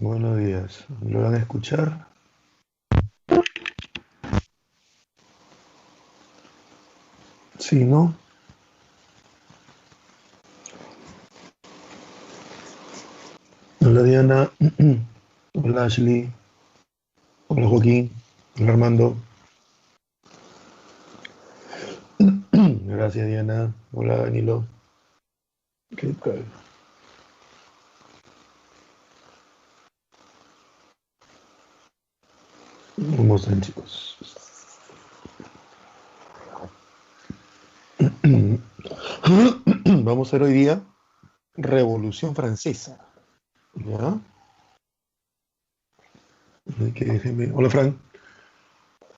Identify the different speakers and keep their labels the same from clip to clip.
Speaker 1: Buenos días. ¿Lo van a escuchar? Sí, ¿no? Hola Diana. Hola Ashley. Hola Joaquín. Hola Armando. Gracias Diana. Hola Danilo. ¿Qué tal? ¿Cómo están chicos? Vamos a ver hoy día Revolución Francesa. ¿Ya? Hola Frank.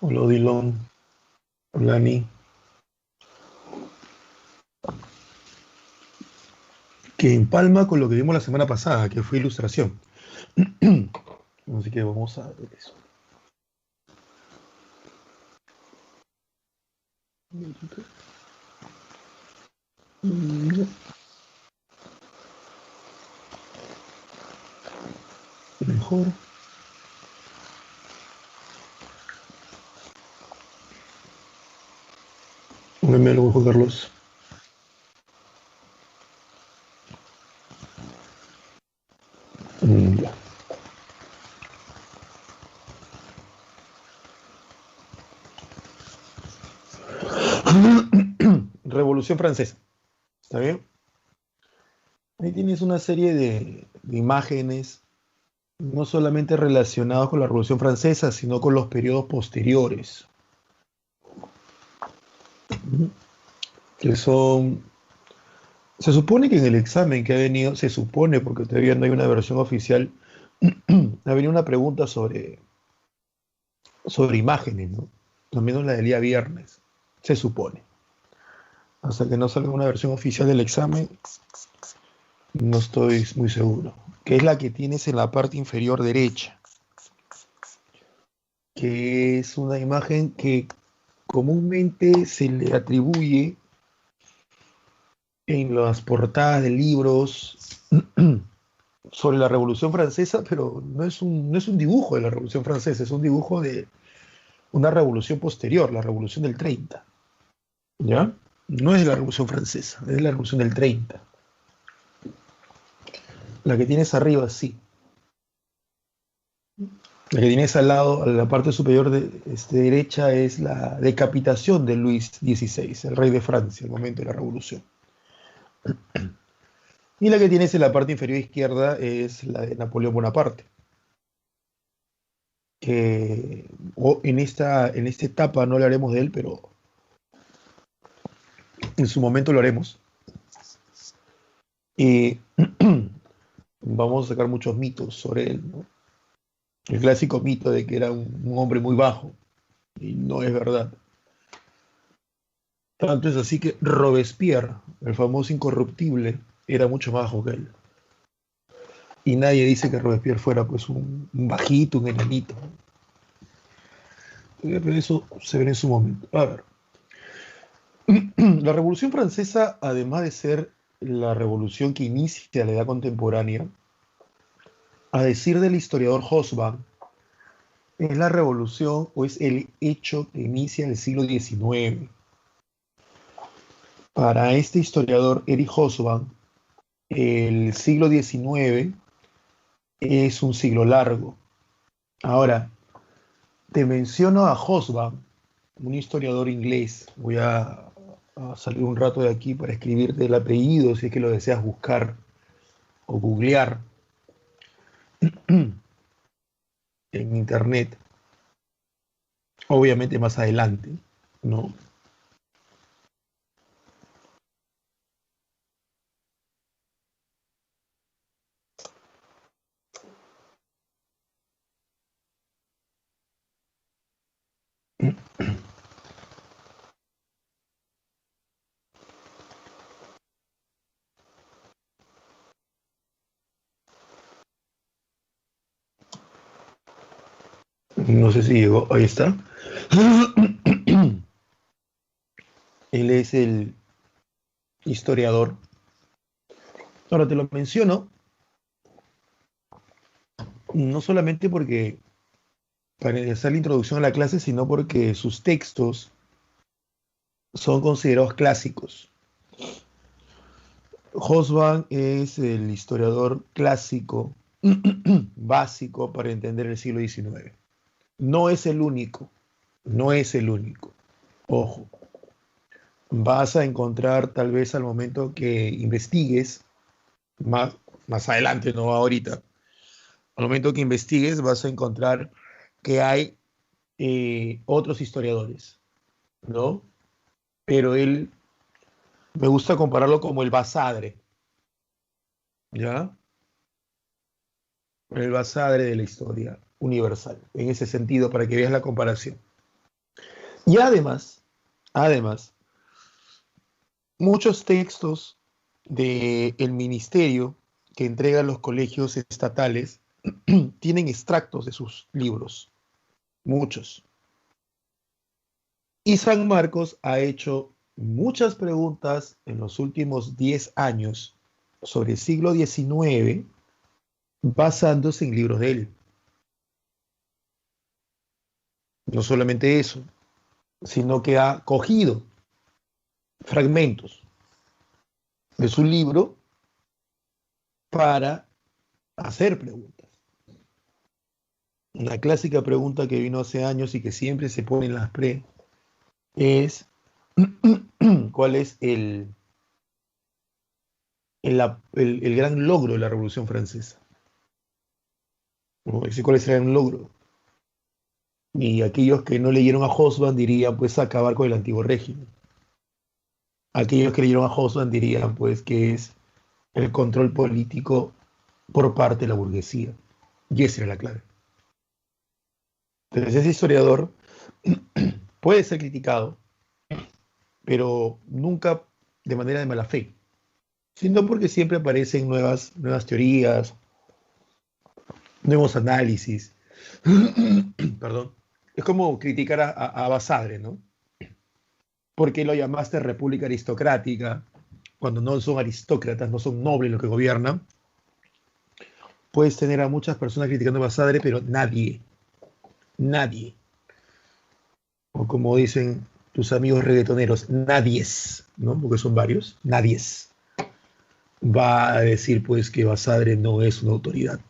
Speaker 1: Hola Odilon. Hola Ani. Que empalma con lo que vimos la semana pasada, que fue ilustración. Así que vamos a ver eso. Mejor. Póngame algo, Juan Carlos. Ya. Revolución Francesa. ¿Está bien? Ahí tienes una serie de imágenes, no solamente relacionadas con la Revolución Francesa, sino con los periodos posteriores, que son... Se supone que en el examen que ha venido, se supone, porque todavía no hay una versión oficial, ha venido una pregunta sobre imágenes, ¿no? Al menos la del día viernes, se supone. Hasta que no salga una versión oficial del examen, no estoy muy seguro. Que es la que tienes en la parte inferior derecha, que es una imagen que comúnmente se le atribuye en las portadas de libros sobre la Revolución Francesa, pero no es un dibujo de la Revolución Francesa, es un dibujo de una revolución posterior, la Revolución del 30. ¿Ya? No es la Revolución Francesa, es la Revolución del 30. La que tienes arriba, sí. La que tienes al lado, a la parte superior derecha, es la decapitación de Luis XVI, el rey de Francia, al momento de la Revolución. Y la que tienes en la parte inferior izquierda es la de Napoleón Bonaparte, que en esta etapa no hablaremos de él, pero en su momento lo haremos. Y vamos a sacar muchos mitos sobre él, ¿no? El clásico mito de que era un hombre muy bajo, y no es verdad. Tanto es así que Robespierre, el famoso incorruptible, era mucho más bajo que él. Y nadie dice que Robespierre fuera pues un bajito, un enanito. Pero eso se verá en su momento. A ver, la Revolución Francesa, además de ser la revolución que inicia la edad contemporánea, a decir del historiador Hobsbawm, es la revolución o es el hecho que inicia el siglo XIX. Para este historiador, Eric Hobsbawm, el siglo XIX es un siglo largo. Ahora, te menciono a Hobsbawm, un historiador inglés. Voy a salir un rato de aquí para escribirte el apellido si es que lo deseas buscar o googlear en internet, obviamente más adelante, ¿no? No sé si llegó, ahí está. Él es el historiador. Ahora te lo menciono no solamente porque para hacer la introducción a la clase, sino porque sus textos son considerados clásicos. Hobsbawm es el historiador clásico básico para entender el siglo XIX. No es el único, no es el único. Ojo, vas a encontrar tal vez al momento que investigues, más adelante, no ahorita, al momento que investigues vas a encontrar que hay otros historiadores, ¿no? Pero él, me gusta compararlo como el Basadre, ¿ya? El Basadre de la historia universal, en ese sentido, para que veas la comparación. Y además, muchos textos del ministerio que entregan los colegios estatales tienen extractos de sus libros, muchos. Y San Marcos ha hecho muchas preguntas en los últimos 10 años sobre el siglo XIX basándose en libros de él. No solamente eso, sino que ha cogido fragmentos de su libro para hacer preguntas. Una clásica pregunta que vino hace años y que siempre se pone en las pre es ¿cuál es el gran logro de la Revolución Francesa? ¿No? ¿Cuál es el gran logro? Y aquellos que no leyeron a Hobsbawm dirían, pues, acabar con el antiguo régimen. Aquellos que leyeron a Hobsbawm dirían, pues, que es el control político por parte de la burguesía. Y esa era la clave. Entonces, ese historiador puede ser criticado, pero nunca de manera de mala fe, sino porque siempre aparecen nuevas teorías, nuevos análisis. Perdón. Es como criticar a Basadre, ¿no? ¿Por qué lo llamaste república aristocrática? Cuando no son aristócratas, no son nobles los que gobiernan. Puedes tener a muchas personas criticando a Basadre, pero nadie, o como dicen tus amigos reggaetoneros, nadie, ¿no? Porque son varios, nadie va a decir, pues, que Basadre no es una autoridad,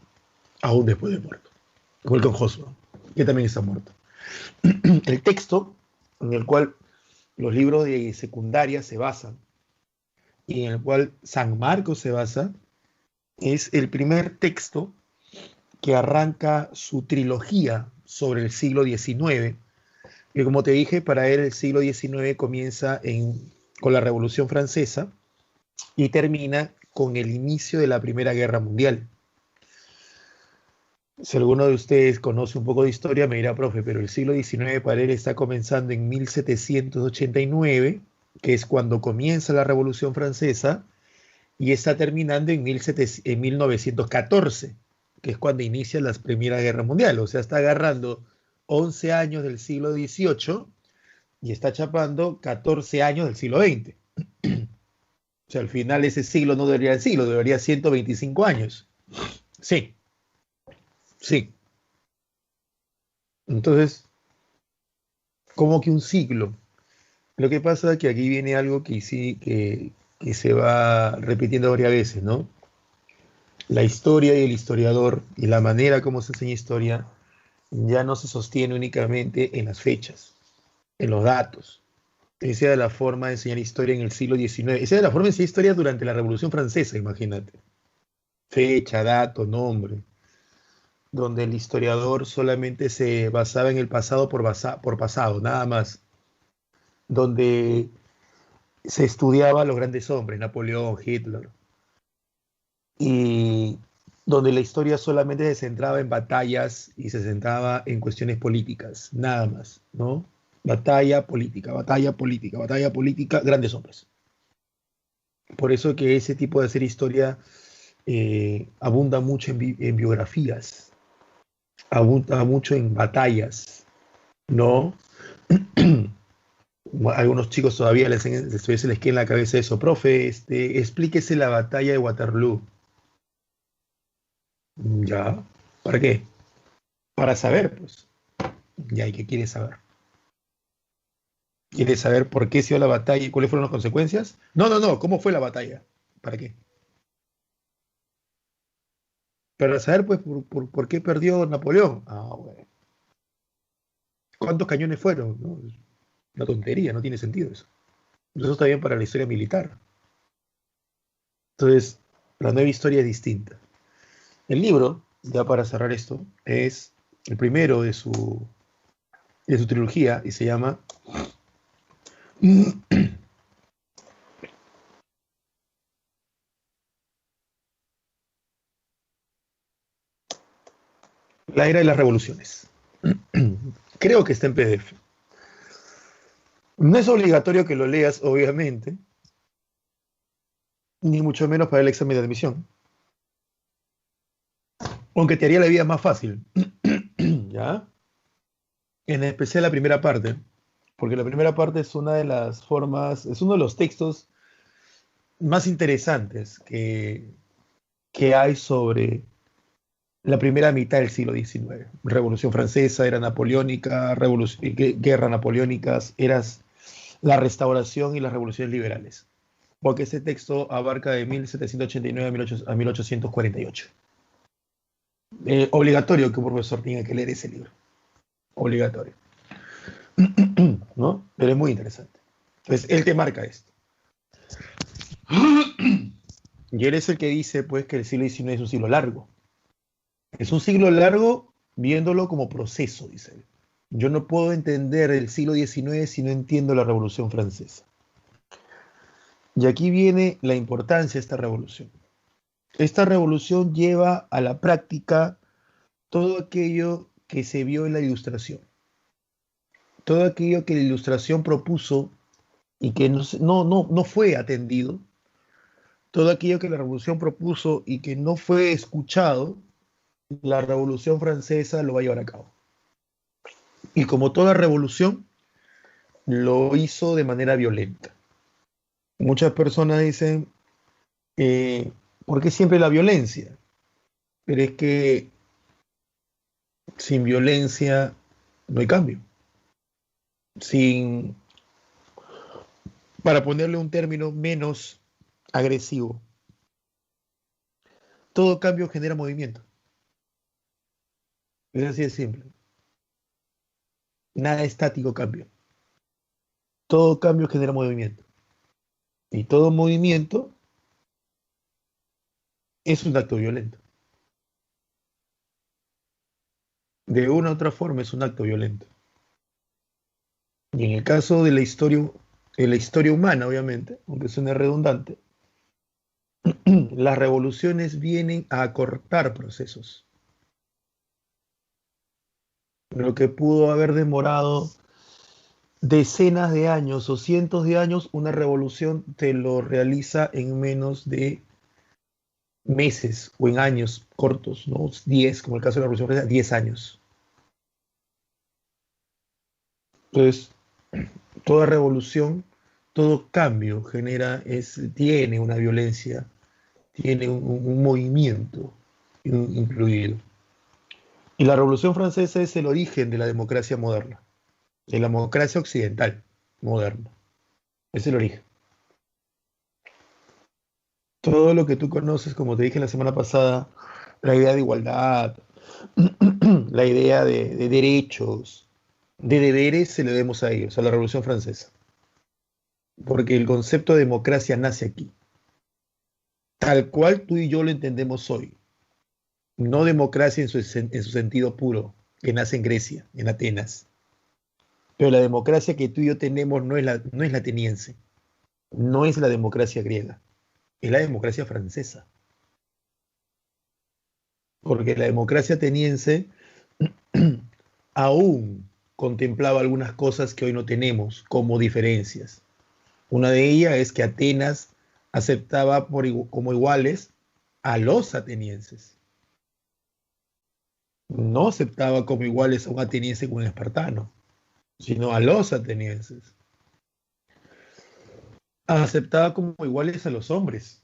Speaker 1: aún después de muerto. Igual con Hobsbawm, que también está muerto. El texto en el cual los libros de secundaria se basan y en el cual San Marcos se basa es el primer texto que arranca su trilogía sobre el siglo XIX, que, como te dije, para él el siglo XIX comienza con la Revolución Francesa y termina con el inicio de la Primera Guerra Mundial. Si alguno de ustedes conoce un poco de historia, me dirá, profe, pero el siglo XIX para él está comenzando en 1789, que es cuando comienza la Revolución Francesa, y está terminando en 1914, que es cuando inicia la Primera Guerra Mundial. O sea, está agarrando 11 años del siglo XVIII y está chapando 14 años del siglo XX. O sea, al final ese siglo no debería ser siglo, debería 125 años. Sí, sí. Entonces, como que un siglo. Lo que pasa es que aquí viene algo que sí, que se va repitiendo varias veces, ¿no? La historia y el historiador y la manera como se enseña historia ya no se sostiene únicamente en las fechas, en los datos. Esa era la forma de enseñar historia en el siglo XIX. Esa era la forma de enseñar historia durante la Revolución Francesa, imagínate. Fecha, dato, nombre. Donde el historiador solamente se basaba en el pasado por pasado, nada más. Donde se estudiaba a los grandes hombres, Napoleón, Hitler. Y donde la historia solamente se centraba en batallas y se centraba en cuestiones políticas, nada más, ¿no? Batalla política, batalla política, batalla política, grandes hombres. Por eso que ese tipo de hacer historia abunda mucho en biografías, abunda mucho en batallas, ¿no? Algunos chicos todavía les queda en la cabeza eso, profe, explíquese la batalla de Waterloo. Ya. ¿Para qué? Para saber, pues. Ya, ¿y qué quieres saber? ¿Quieres saber por qué se dio la batalla y cuáles fueron las consecuencias? No, no, no, ¿cómo fue la batalla? ¿Para qué? Para saber, pues, por qué perdió Napoleón. Ah, bueno. ¿Cuántos cañones fueron? No, es una tontería, no tiene sentido eso. Eso está bien para la historia militar. Entonces, la nueva historia es distinta. El libro, ya para cerrar esto, es el primero de su trilogía y se llama La era de las revoluciones. Creo que está en PDF. No es obligatorio que lo leas, obviamente, ni mucho menos para el examen de admisión, aunque te haría la vida más fácil, ¿ya? En especial la primera parte, porque la primera parte es una de las formas, es uno de los textos más interesantes que hay sobre la primera mitad del siglo XIX. Revolución Francesa, era napoleónica, guerra napoleónicas, eras la restauración y las revoluciones liberales. Porque ese texto abarca de 1789 a 1848. Obligatorio que un profesor tenga que leer ese libro. Obligatorio. ¿No? Pero es muy interesante. Entonces, él te marca esto. Y él es el que dice, pues, que el siglo XIX es un siglo largo. Es un siglo largo viéndolo como proceso, dice él. Yo no puedo entender el siglo XIX si no entiendo la Revolución Francesa. Y aquí viene la importancia de esta revolución. Esta revolución lleva a la práctica todo aquello que se vio en la Ilustración, todo aquello que la Ilustración propuso y que no fue atendido, todo aquello que la Revolución propuso y que no fue escuchado, la Revolución Francesa lo va a llevar a cabo. Y como toda revolución, lo hizo de manera violenta. Muchas personas dicen, ¿por qué siempre la violencia? Pero es que sin violencia no hay cambio. Sin, para ponerle un término menos agresivo, todo cambio genera movimiento. Es así de simple. Nada estático cambia. Todo cambio genera movimiento. Y todo movimiento es un acto violento. De una u otra forma es un acto violento. Y en el caso de la historia humana, obviamente, aunque suene redundante, las revoluciones vienen a acortar procesos. Lo que pudo haber demorado decenas de años o cientos de años, una revolución te lo realiza en menos de meses o en años cortos, ¿no? 10, como el caso de la Revolución Francesa, 10 años. Entonces, toda revolución, todo cambio tiene una violencia, tiene un movimiento incluido. Y la Revolución Francesa es el origen de la democracia moderna, de la democracia occidental moderna. Es el origen. Todo lo que tú conoces, como te dije la semana pasada, la idea de igualdad, la idea de derechos, de deberes, se le debemos a ellos, a la Revolución Francesa. Porque el concepto de democracia nace aquí, tal cual tú y yo lo entendemos hoy. No democracia en su sentido puro, que nace en Grecia, en Atenas. Pero la democracia que tú y yo tenemos no es la ateniense, no es la democracia griega, es la democracia francesa. Porque la democracia ateniense aún contemplaba algunas cosas que hoy no tenemos como diferencias. Una de ellas es que Atenas aceptaba como iguales a los atenienses. No aceptaba como iguales a un ateniense con un espartano, sino a los atenienses. Aceptaba como iguales a los hombres,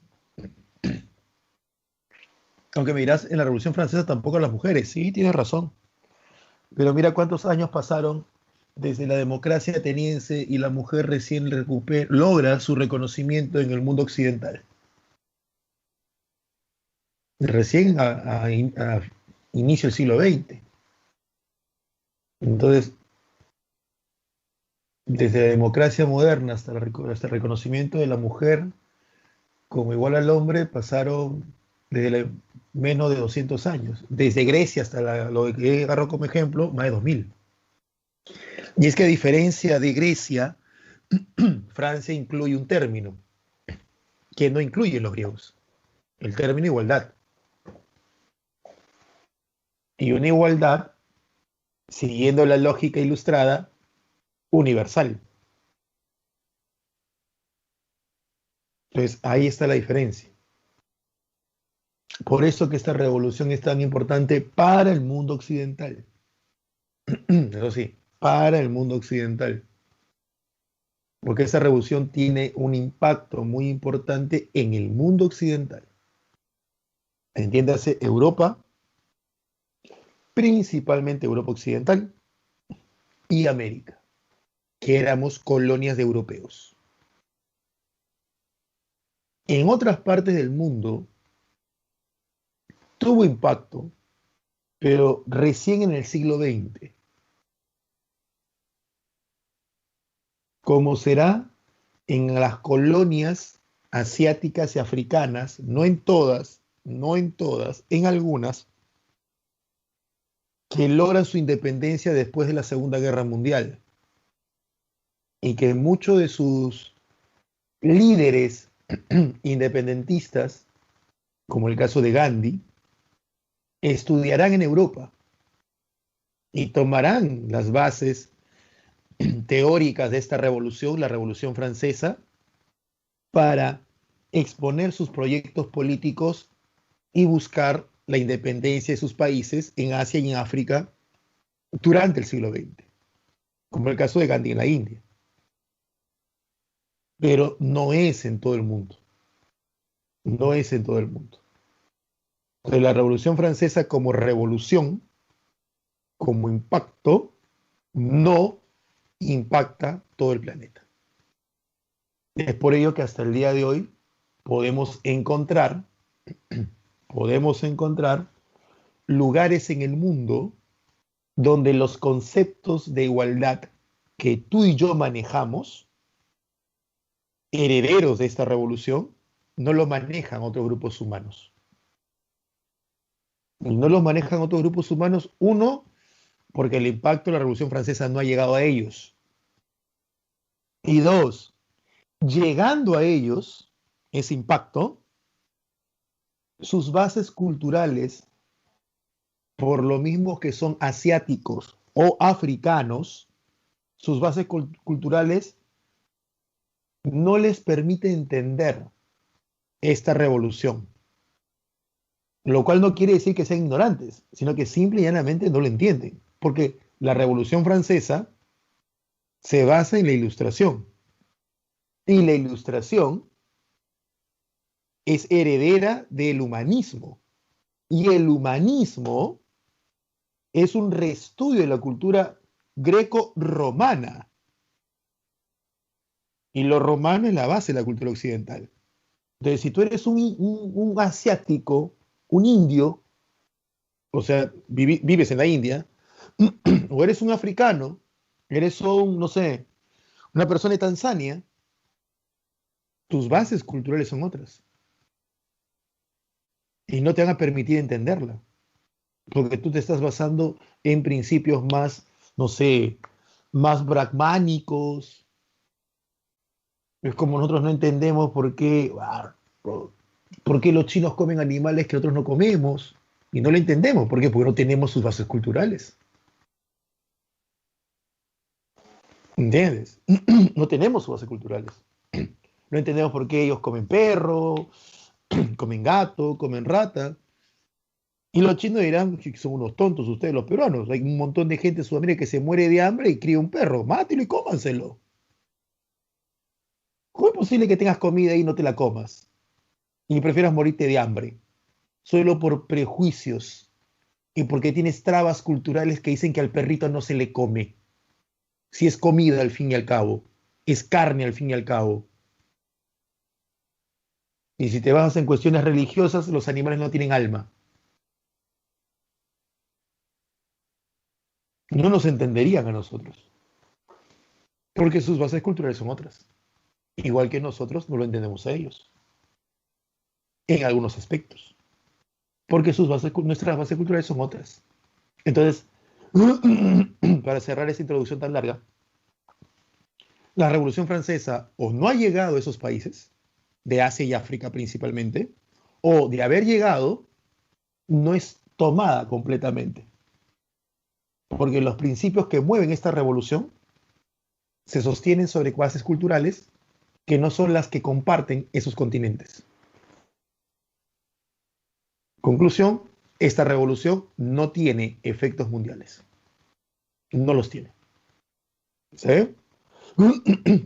Speaker 1: Aunque me dirás, en la Revolución Francesa tampoco las mujeres. Sí, tienes razón. Pero mira cuántos años pasaron desde la democracia ateniense y la mujer recién logra su reconocimiento en el mundo occidental. Recién a inicio del siglo XX. Entonces, desde la democracia moderna hasta el reconocimiento de la mujer como igual al hombre pasaron menos de 200 años. Desde Grecia hasta lo que agarro como ejemplo, más de 2000. Y es que a diferencia de Grecia, Francia incluye un término que no incluyen los griegos, el término igualdad. Y una igualdad, siguiendo la lógica ilustrada, universal. Entonces, ahí está la diferencia. Por eso que esta revolución es tan importante para el mundo occidental. Eso sí, para el mundo occidental. Porque esta revolución tiene un impacto muy importante en el mundo occidental. Entiéndase, Europa, principalmente Europa occidental y América, que éramos colonias de europeos. En otras partes del mundo tuvo impacto, pero recién en el siglo XX. Como será en las colonias asiáticas y africanas, no en todas, en algunas, que logran su independencia después de la Segunda Guerra Mundial y que muchos de sus líderes independentistas, como el caso de Gandhi, estudiarán en Europa y tomarán las bases teóricas de esta revolución, la Revolución Francesa, para exponer sus proyectos políticos y buscar la independencia de sus países en Asia y en África durante el siglo XX, como el caso de Gandhi en la India. Pero no es en todo el mundo. No es en todo el mundo. Entonces, la Revolución Francesa como revolución, como impacto, no impacta todo el planeta. Es por ello que hasta el día de hoy podemos encontrar lugares en el mundo donde los conceptos de igualdad que tú y yo manejamos, herederos de esta revolución, no lo manejan otros grupos humanos. Y no los manejan otros grupos humanos, uno, porque el impacto de la Revolución Francesa no ha llegado a ellos. Y dos, llegando a ellos, ese impacto, sus bases culturales, por lo mismo que son asiáticos o africanos, sus bases culturales no les permite entender esta revolución. Lo cual no quiere decir que sean ignorantes, sino que simple y llanamente no lo entienden. Porque la Revolución Francesa se basa en la Ilustración. Y la Ilustración es heredera del humanismo. Y el humanismo es un reestudio de la cultura greco-romana. Y lo romano es la base de la cultura occidental. Entonces, si tú eres un asiático, un indio, o sea, vives en la India, o eres un africano, eres no sé, una persona de Tanzania, tus bases culturales son otras. Y no te van a permitir entenderla. Porque tú te estás basando en principios más, no sé, más brahmánicos. Es como nosotros no entendemos por qué los chinos comen animales que nosotros no comemos. Y no lo entendemos. ¿Por qué? Porque no tenemos sus bases culturales. ¿Entiendes? No tenemos sus bases culturales. No entendemos por qué ellos comen perro, comen gato, comen rata. Y los chinos dirán que son unos tontos ustedes los peruanos. Hay un montón de gente en Sudamérica que se muere de hambre y cría un perro. Mátelo y cómanselo. ¿Cómo es posible que tengas comida y no te la comas? Y prefieras morirte de hambre. solo por prejuicios y porque tienes trabas culturales que dicen que al perrito no se le come. Si es comida al fin y al cabo, es carne al fin y al cabo. Y si te basas en cuestiones religiosas, los animales no tienen alma. No nos entenderían a nosotros, porque sus bases culturales son otras. Igual que nosotros no lo entendemos a ellos, en algunos aspectos, porque nuestras bases culturales son otras. Entonces, para cerrar esta introducción tan larga, la Revolución Francesa o no ha llegado a esos países, de Asia y África principalmente, o de haber llegado, no es tomada completamente. Porque los principios que mueven esta revolución se sostienen sobre bases culturales que no son las que comparten esos continentes. Conclusión, esta revolución no tiene efectos mundiales. No los tiene. ¿Sí?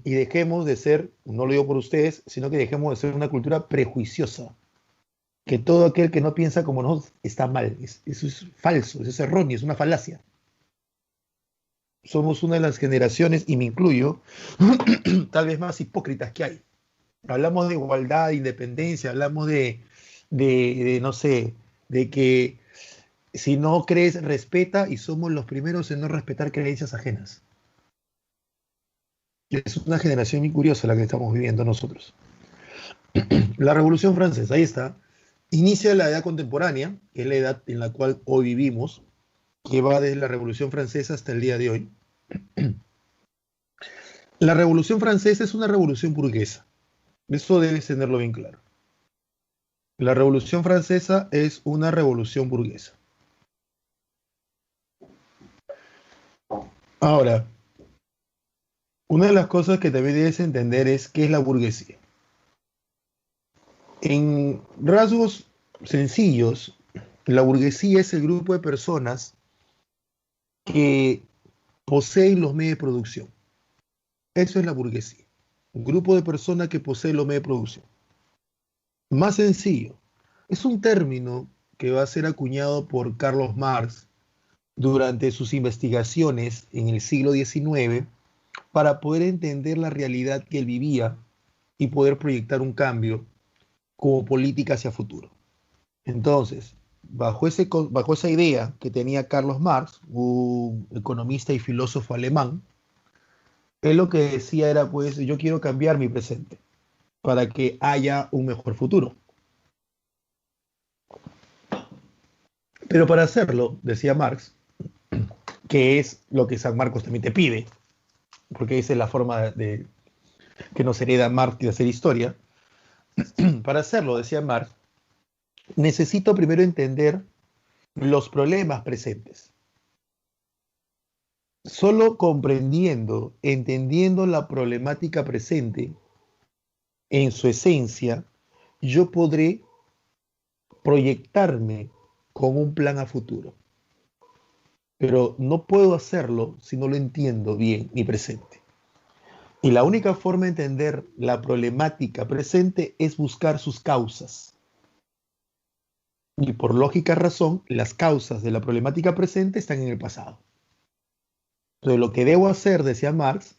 Speaker 1: Y dejemos de ser, no lo digo por ustedes, sino que dejemos de ser una cultura prejuiciosa. Que todo aquel que no piensa como nosotros está mal. Eso es falso, eso es erróneo, es una falacia. Somos una de las generaciones, y me incluyo, tal vez más hipócritas que hay. Hablamos de igualdad, de independencia, hablamos no sé, de que si no crees, respeta, y somos los primeros en no respetar creencias ajenas. Es una generación muy curiosa la que estamos viviendo nosotros. La Revolución Francesa, ahí está, inicia la edad contemporánea, que es la edad en la cual hoy vivimos, que va desde la Revolución Francesa hasta el día de hoy. La Revolución Francesa es una revolución burguesa. Eso debes tenerlo bien claro. La Revolución Francesa es una revolución burguesa. Ahora, una de las cosas que también debes entender es qué es la burguesía. En rasgos sencillos, la burguesía es el grupo de personas que poseen los medios de producción. Eso es la burguesía. Un grupo de personas que poseen los medios de producción. Más sencillo, es un término que va a ser acuñado por Carlos Marx durante sus investigaciones en el siglo XIX para poder entender la realidad que él vivía y poder proyectar un cambio como política hacia futuro. Entonces, bajo esa idea que tenía Carlos Marx, un economista y filósofo alemán, él lo que decía era, pues, yo quiero cambiar mi presente para que haya un mejor futuro. Pero para hacerlo, decía Marx, que es lo que San Marcos también te pide, porque esa es la forma que nos hereda Marx de hacer historia. Para hacerlo, decía Marx, necesito primero entender los problemas presentes. Solo comprendiendo, entendiendo la problemática presente en su esencia, yo podré proyectarme con un plan a futuro. Pero no puedo hacerlo si no lo entiendo bien, mi presente. Y la única forma de entender la problemática presente es buscar sus causas. Y por lógica razón, las causas de la problemática presente están en el pasado. Entonces, lo que debo hacer, decía Marx,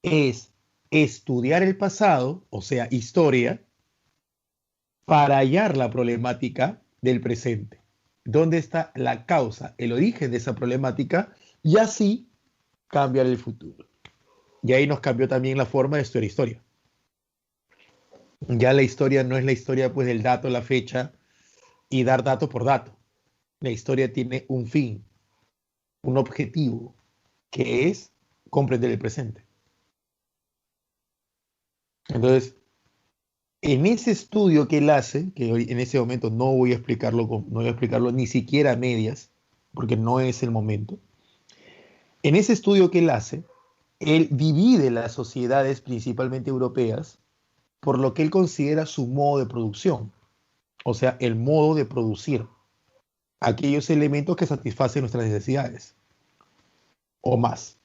Speaker 1: es estudiar el pasado, o sea, historia, para hallar la problemática del presente. ¿Dónde está la causa, el origen de esa problemática? Y así cambiar el futuro. Y ahí nos cambió también la forma de estudiar historia. Ya la historia no es la historia pues del dato, la fecha y dar dato por dato. La historia tiene un fin, un objetivo, que es comprender el presente. Entonces, en ese estudio que él hace, que hoy, en ese momento no voy a explicarlo, no voy a explicarlo ni siquiera a medias, porque no es el momento. En ese estudio que él hace, él divide las sociedades, principalmente europeas, por lo que él considera su modo de producción, o sea, el modo de producir aquellos elementos que satisfacen nuestras necesidades, o más.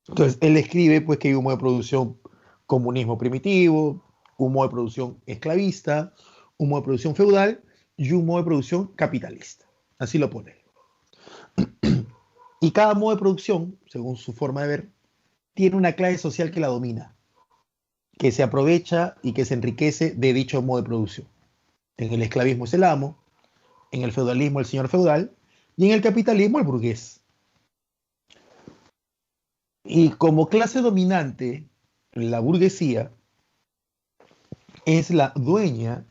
Speaker 1: Entonces, él escribe pues, que hay un modo de producción comunismo primitivo, un modo de producción esclavista, un modo de producción feudal y un modo de producción capitalista. Así lo pone. Y cada modo de producción, según su forma de ver, tiene una clase social que la domina, que se aprovecha y que se enriquece de dicho modo de producción. En el esclavismo es el amo, en el feudalismo el señor feudal y en el capitalismo el burgués. Y como clase dominante, la burguesía es la dueña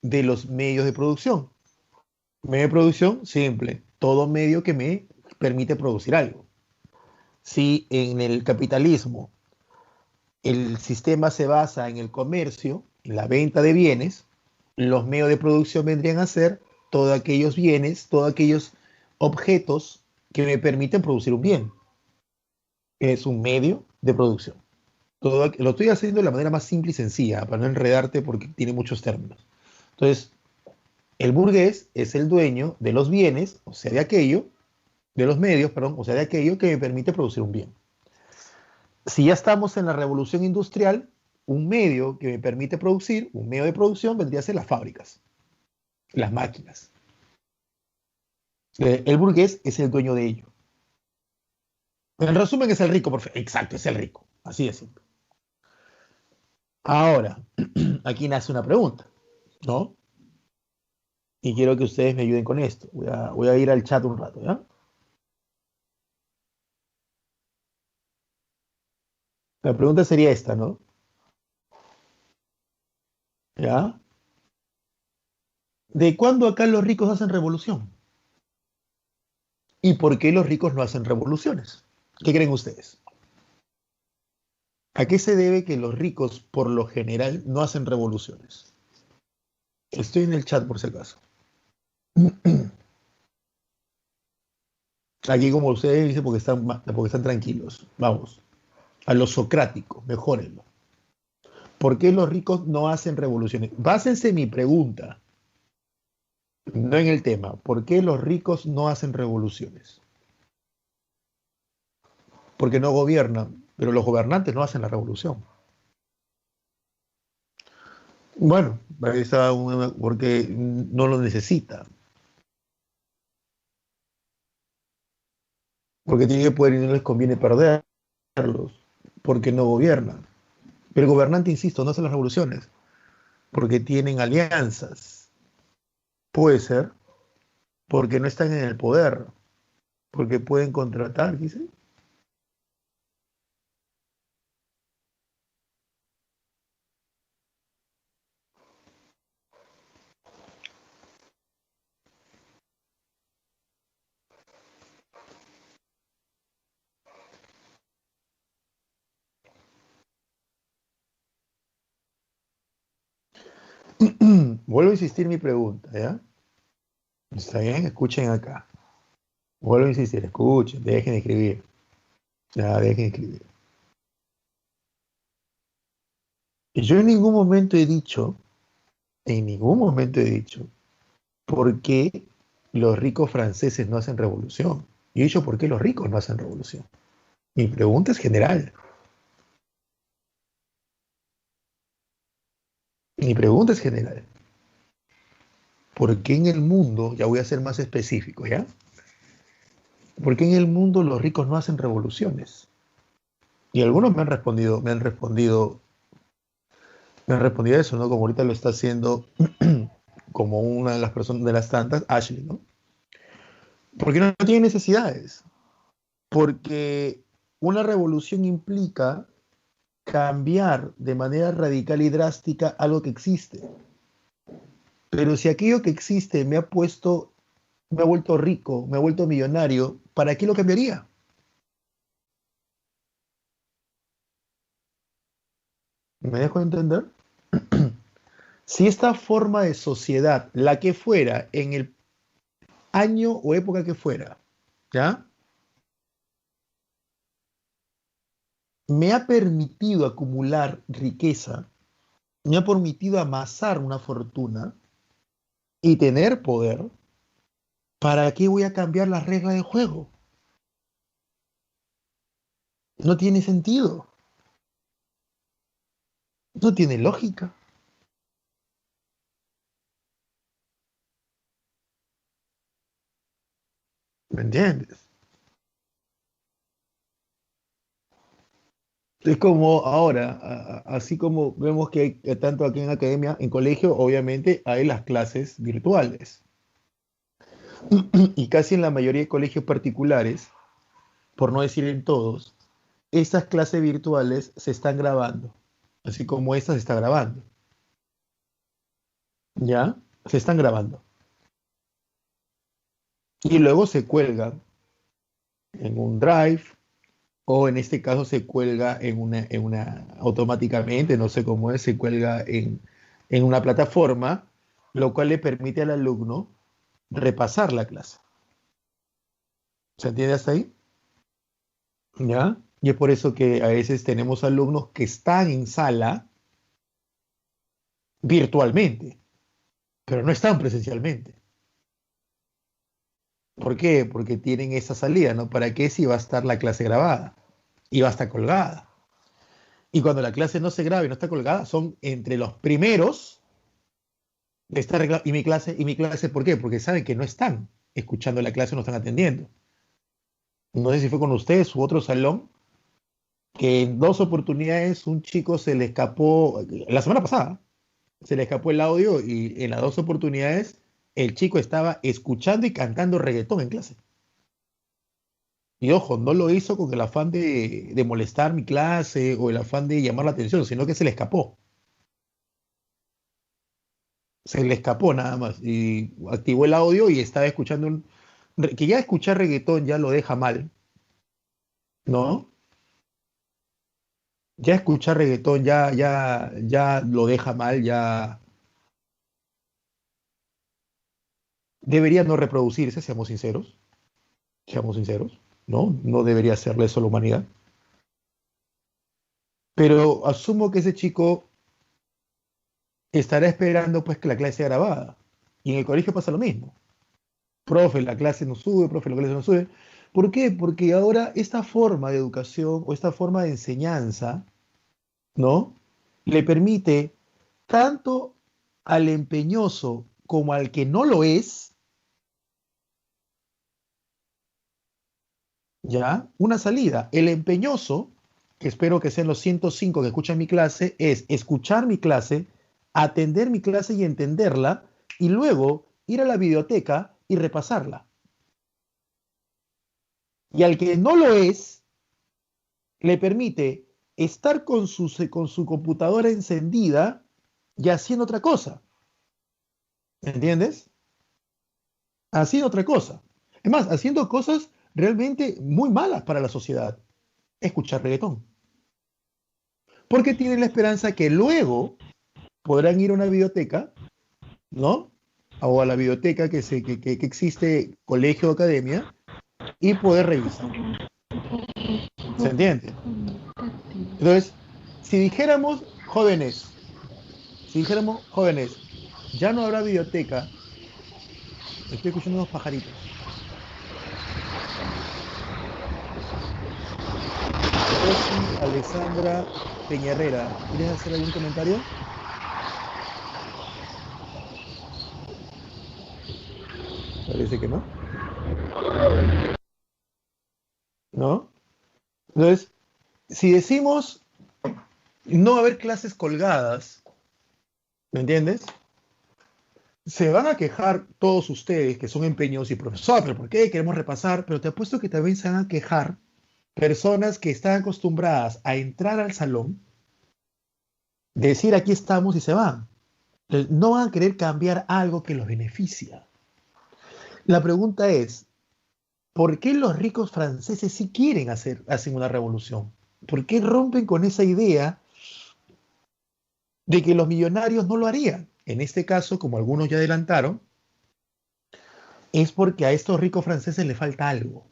Speaker 1: de los medios de producción. Medio de producción, simple, todo medio que me permite producir algo. Si en el capitalismo el sistema se basa en el comercio, en la venta de bienes, los medios de producción vendrían a ser todos aquellos bienes, todos aquellos objetos que me permiten producir un bien. Es un medio de producción. Lo estoy haciendo de la manera más simple y sencilla, para no enredarte porque tiene muchos términos. Entonces, el burgués es el dueño de los bienes, o sea, de aquello, de los medios, perdón, o sea, de aquello que me permite producir un bien. Si ya estamos en la revolución industrial, un medio que me permite producir, un medio de producción, vendría a ser las fábricas, las máquinas. El burgués es el dueño de ello. En resumen, es el rico, exacto, es el rico. Así de simple. Ahora, aquí nace una pregunta, ¿no? Y quiero que ustedes me ayuden con esto. Voy a ir al chat un rato, ¿ya? La pregunta sería esta, ¿no? ¿Ya? ¿De cuándo acá los ricos hacen revolución? ¿Y por qué los ricos no hacen revoluciones? ¿Qué creen ustedes? ¿A qué se debe que los ricos, por lo general, no hacen revoluciones? Estoy en el chat por si acaso. Aquí, como ustedes dicen, porque están tranquilos. Vamos, a lo socrático, mejórenlo. ¿Por qué los ricos no hacen revoluciones? Básense en mi pregunta, no en el tema. ¿Por qué los ricos no hacen revoluciones? Porque no gobiernan, pero los gobernantes no hacen la revolución. Bueno, porque no lo necesita, porque tiene poder y no les conviene perderlos, porque no gobiernan. Pero el gobernante, insisto, no hace las revoluciones, porque tienen alianzas. Puede ser, porque no están en el poder, porque pueden contratar, dice. Vuelvo a insistir mi pregunta, ¿ya? Está bien, escuchen acá. Vuelvo a insistir, escuchen, dejen de escribir. Ya, dejen de escribir. Y yo en ningún momento he dicho, ¿por qué los ricos franceses no hacen revolución? Yo he dicho, ¿por qué los ricos no hacen revolución? Mi pregunta es general. Mi pregunta es general. ¿Por qué en el mundo, ya voy a ser más específico, ¿ya? ¿Por qué en el mundo los ricos no hacen revoluciones? Y algunos me han respondido eso, ¿no? Como ahorita lo está haciendo como una de las personas de las tantas, Ashley, ¿no? Porque no tiene necesidades. Porque una revolución implica cambiar de manera radical y drástica algo que existe. Pero si aquello que existe me ha vuelto rico, me ha vuelto millonario, ¿para qué lo cambiaría? ¿Me dejo entender? Si esta forma de sociedad, la que fuera, en el año o época que fuera, ¿ya? Me ha permitido acumular riqueza, me ha permitido amasar una fortuna y tener poder, ¿para qué voy a cambiar las reglas del juego? No tiene sentido, no tiene lógica. ¿Me entiendes? Es como ahora, así como vemos que hay tanto aquí en academia, en colegio, obviamente hay las clases virtuales. Y casi en la mayoría de colegios particulares, por no decir en todos, estas clases virtuales se están grabando, así como esta se está grabando. ¿Ya? Se están grabando. Y luego se cuelgan en un drive o en este caso se cuelga automáticamente, no sé cómo es, se cuelga en una plataforma, lo cual le permite al alumno repasar la clase. ¿Se entiende hasta ahí? ¿Ya? Y es por eso que a veces tenemos alumnos que están en sala virtualmente, pero no están presencialmente. ¿Por qué? Porque tienen esa salida, ¿no? ¿Para qué si va a estar la clase grabada? Y va a estar colgada. Y cuando la clase no se graba y no está colgada, son entre los primeros de estar y mi clase, ¿por qué? Porque saben que no están escuchando la clase, no están atendiendo. No sé si fue con ustedes u otro salón, que en dos oportunidades un chico se le escapó, la semana pasada, se le escapó el audio y en las dos oportunidades el chico estaba escuchando y cantando reggaetón en clase. Y ojo, no lo hizo con el afán de molestar mi clase o el afán de llamar la atención, sino que se le escapó. Se le escapó nada más. Y activó el audio y estaba escuchando que ya escuchar reggaetón ya lo deja mal, ¿no? Ya escuchar reggaetón ya lo deja mal, ya debería no reproducirse, seamos sinceros, ¿no? No debería hacerle eso a la humanidad. Pero asumo que ese chico estará esperando pues que la clase sea grabada. Y en el colegio pasa lo mismo. Profe, la clase no sube, profe, la clase no sube. ¿Por qué? Porque ahora esta forma de educación o esta forma de enseñanza, ¿no? Le permite tanto al empeñoso como al que no lo es, ¿ya? Una salida. El empeñoso, que espero que sean los 105 que escuchan mi clase, es escuchar mi clase, atender mi clase y entenderla, y luego ir a la biblioteca y repasarla. Y al que no lo es, le permite estar con su computadora encendida y haciendo otra cosa. ¿Entiendes? Haciendo otra cosa. Es más, haciendo cosas realmente muy malas para la sociedad. Escuchar reggaetón. Porque tienen la esperanza que luego podrán ir a una biblioteca, ¿no? O a la biblioteca que existe, colegio o academia, y poder revisar. ¿Se entiende? Entonces, si dijéramos, jóvenes, si dijéramos, jóvenes, ya no habrá biblioteca, estoy escuchando unos pajaritos. Rosy Alessandra Peñarrera, ¿quieres hacer algún comentario? Parece que no. ¿No? Entonces, si decimos no haber clases colgadas, ¿me entiendes? Se van a quejar todos ustedes que son empeñosos y profesor, pero ¿por qué queremos repasar? Pero te apuesto que también se van a quejar personas que están acostumbradas a entrar al salón, decir aquí estamos y se van. Entonces, no van a querer cambiar algo que los beneficia. La pregunta es, ¿por qué los ricos franceses sí quieren hacen una revolución? ¿Por qué rompen con esa idea de que los millonarios no lo harían? En este caso, como algunos ya adelantaron, es porque a estos ricos franceses les falta algo.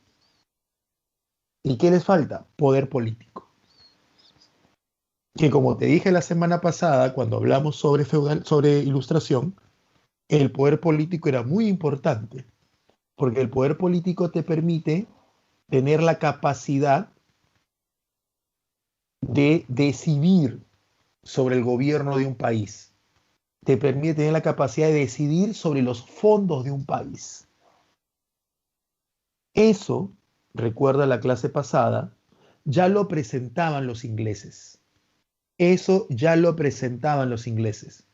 Speaker 1: ¿Y qué les falta? Poder político. Que como te dije la semana pasada, cuando hablamos sobre ilustración, el poder político era muy importante, porque el poder político te permite tener la capacidad de decidir sobre el gobierno de un país. Te permite tener la capacidad de decidir sobre los fondos de un país. Eso, recuerda la clase pasada, ya lo presentaban los ingleses. Eso ya lo presentaban los ingleses.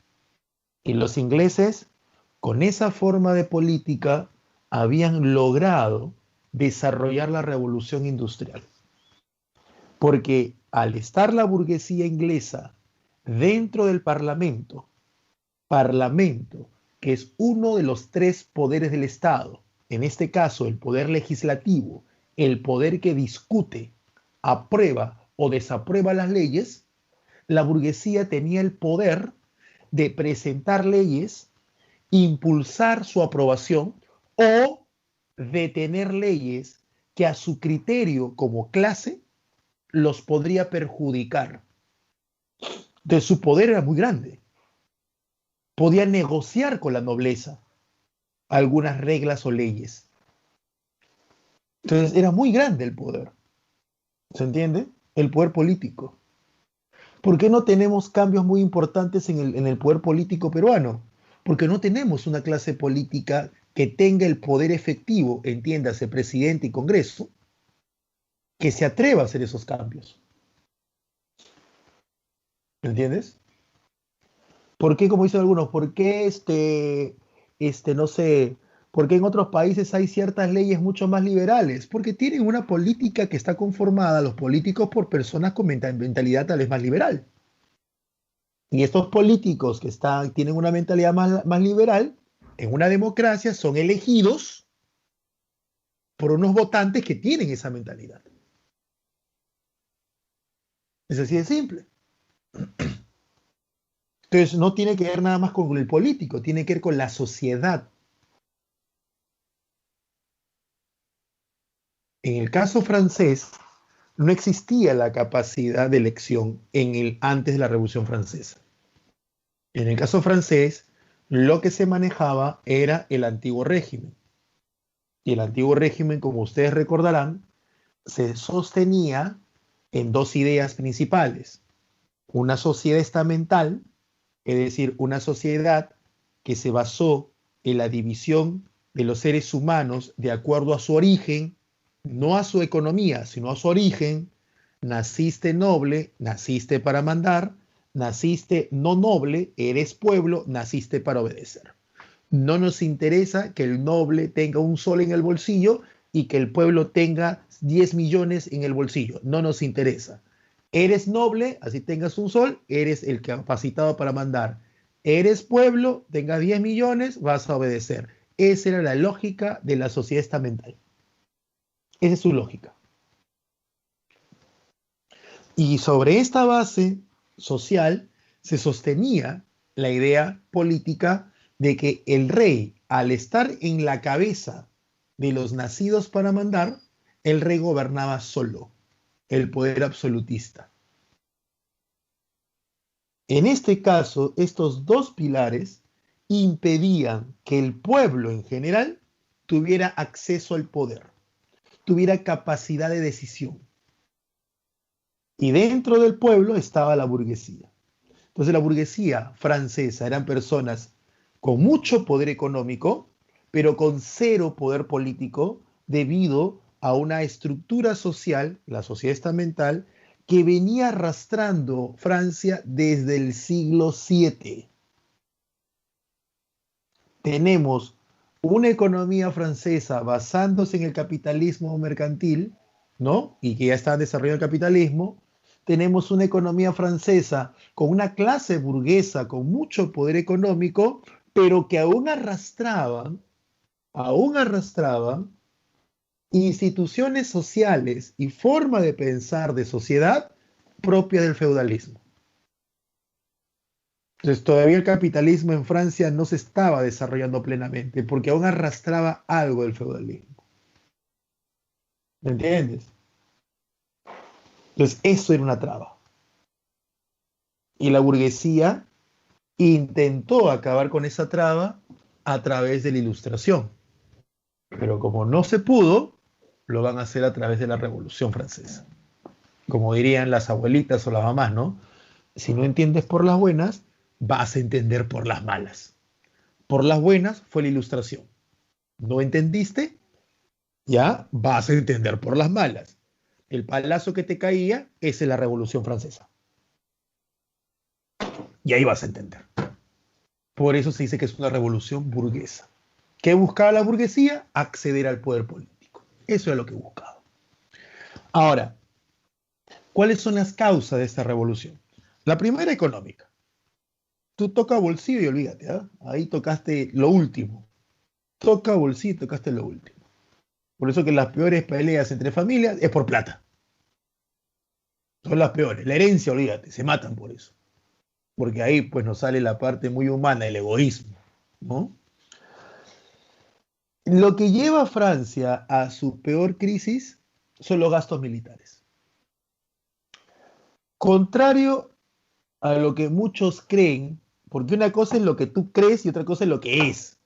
Speaker 1: Y los ingleses, con esa forma de política, habían logrado desarrollar la revolución industrial. Porque al estar la burguesía inglesa dentro del Parlamento, que es uno de los tres poderes del Estado, en este caso el poder legislativo, el poder que discute, aprueba o desaprueba las leyes, la burguesía tenía el poder de presentar leyes, impulsar su aprobación o detener leyes que a su criterio como clase los podría perjudicar. Entonces su poder era muy grande. Podía negociar con la nobleza algunas reglas o leyes. Entonces era muy grande el poder. ¿Se entiende? El poder político. ¿Por qué no tenemos cambios muy importantes en el poder político peruano? Porque no tenemos una clase política que tenga el poder efectivo, entiéndase, presidente y Congreso, que se atreva a hacer esos cambios. ¿Me entiendes? ¿Por qué, como dicen algunos, por qué no sé, por qué en otros países hay ciertas leyes mucho más liberales? Porque tienen una política que está conformada, los políticos, por personas con mentalidad tal vez más liberal. Y estos políticos que tienen una mentalidad más liberal, en una democracia son elegidos por unos votantes que tienen esa mentalidad. Es así de simple. Entonces no tiene que ver nada más con el político, tiene que ver con la sociedad. En el caso francés, no existía la capacidad de elección antes de la Revolución Francesa. En el caso francés, lo que se manejaba era el antiguo régimen. Y el antiguo régimen, como ustedes recordarán, se sostenía en dos ideas principales. Una sociedad estamental, es decir, una sociedad que se basó en la división de los seres humanos de acuerdo a su origen, no a su economía, sino a su origen. Naciste noble, naciste para mandar; naciste no noble, eres pueblo, naciste para obedecer. No nos interesa que el noble tenga un sol en el bolsillo y que el pueblo tenga 10 millones en el bolsillo. No nos interesa. Eres noble, así tengas un sol, eres el capacitado para mandar. Eres pueblo, tengas 10 millones, vas a obedecer. Esa era la lógica de la sociedad estamental. Esa es su lógica. Y sobre esta base social se sostenía la idea política de que el rey, al estar en la cabeza de los nacidos para mandar, el rey gobernaba solo, el poder absolutista. En este caso, estos dos pilares impedían que el pueblo en general tuviera acceso al poder, tuviera capacidad de decisión. Y dentro del pueblo estaba la burguesía. Entonces la burguesía francesa eran personas con mucho poder económico, pero con cero poder político debido a una estructura social, la sociedad estamental, que venía arrastrando Francia desde el siglo VII. Tenemos una economía francesa basándose en el capitalismo mercantil, ¿no? Y que ya está desarrollando el capitalismo. Tenemos una economía francesa con una clase burguesa con mucho poder económico, pero que aún arrastraban instituciones sociales y forma de pensar de sociedad propia del feudalismo. Entonces todavía el capitalismo en Francia no se estaba desarrollando plenamente porque aún arrastraba algo del feudalismo. ¿Me entiendes? Entonces eso era una traba. Y la burguesía intentó acabar con esa traba a través de la Ilustración. Pero como no se pudo, lo van a hacer a través de la Revolución Francesa. Como dirían las abuelitas o las mamás, ¿no? Si no entiendes por las buenas, vas a entender por las malas. Por las buenas fue la Ilustración. ¿No entendiste? ya vas a entender por las malas. El palazo que te caía, esa es la Revolución Francesa. Y ahí vas a entender. Por eso se dice que es una revolución burguesa. ¿Qué buscaba la burguesía? Acceder al poder político. Eso es lo que buscaba. Ahora, ¿cuáles son las causas de esta revolución? La primera, económica. Tú toca bolsillo y olvídate, ¿eh? Ahí tocaste lo último. Toca bolsillo y tocaste lo último. Por eso que las peores peleas entre familias es por plata. Son las peores. La herencia, olvídate, se matan por eso. Porque ahí pues nos sale la parte muy humana, el egoísmo, ¿no? Lo que lleva a Francia a su peor crisis son los gastos militares. Contrario a lo que muchos creen, porque una cosa es lo que tú crees y otra cosa es lo que es.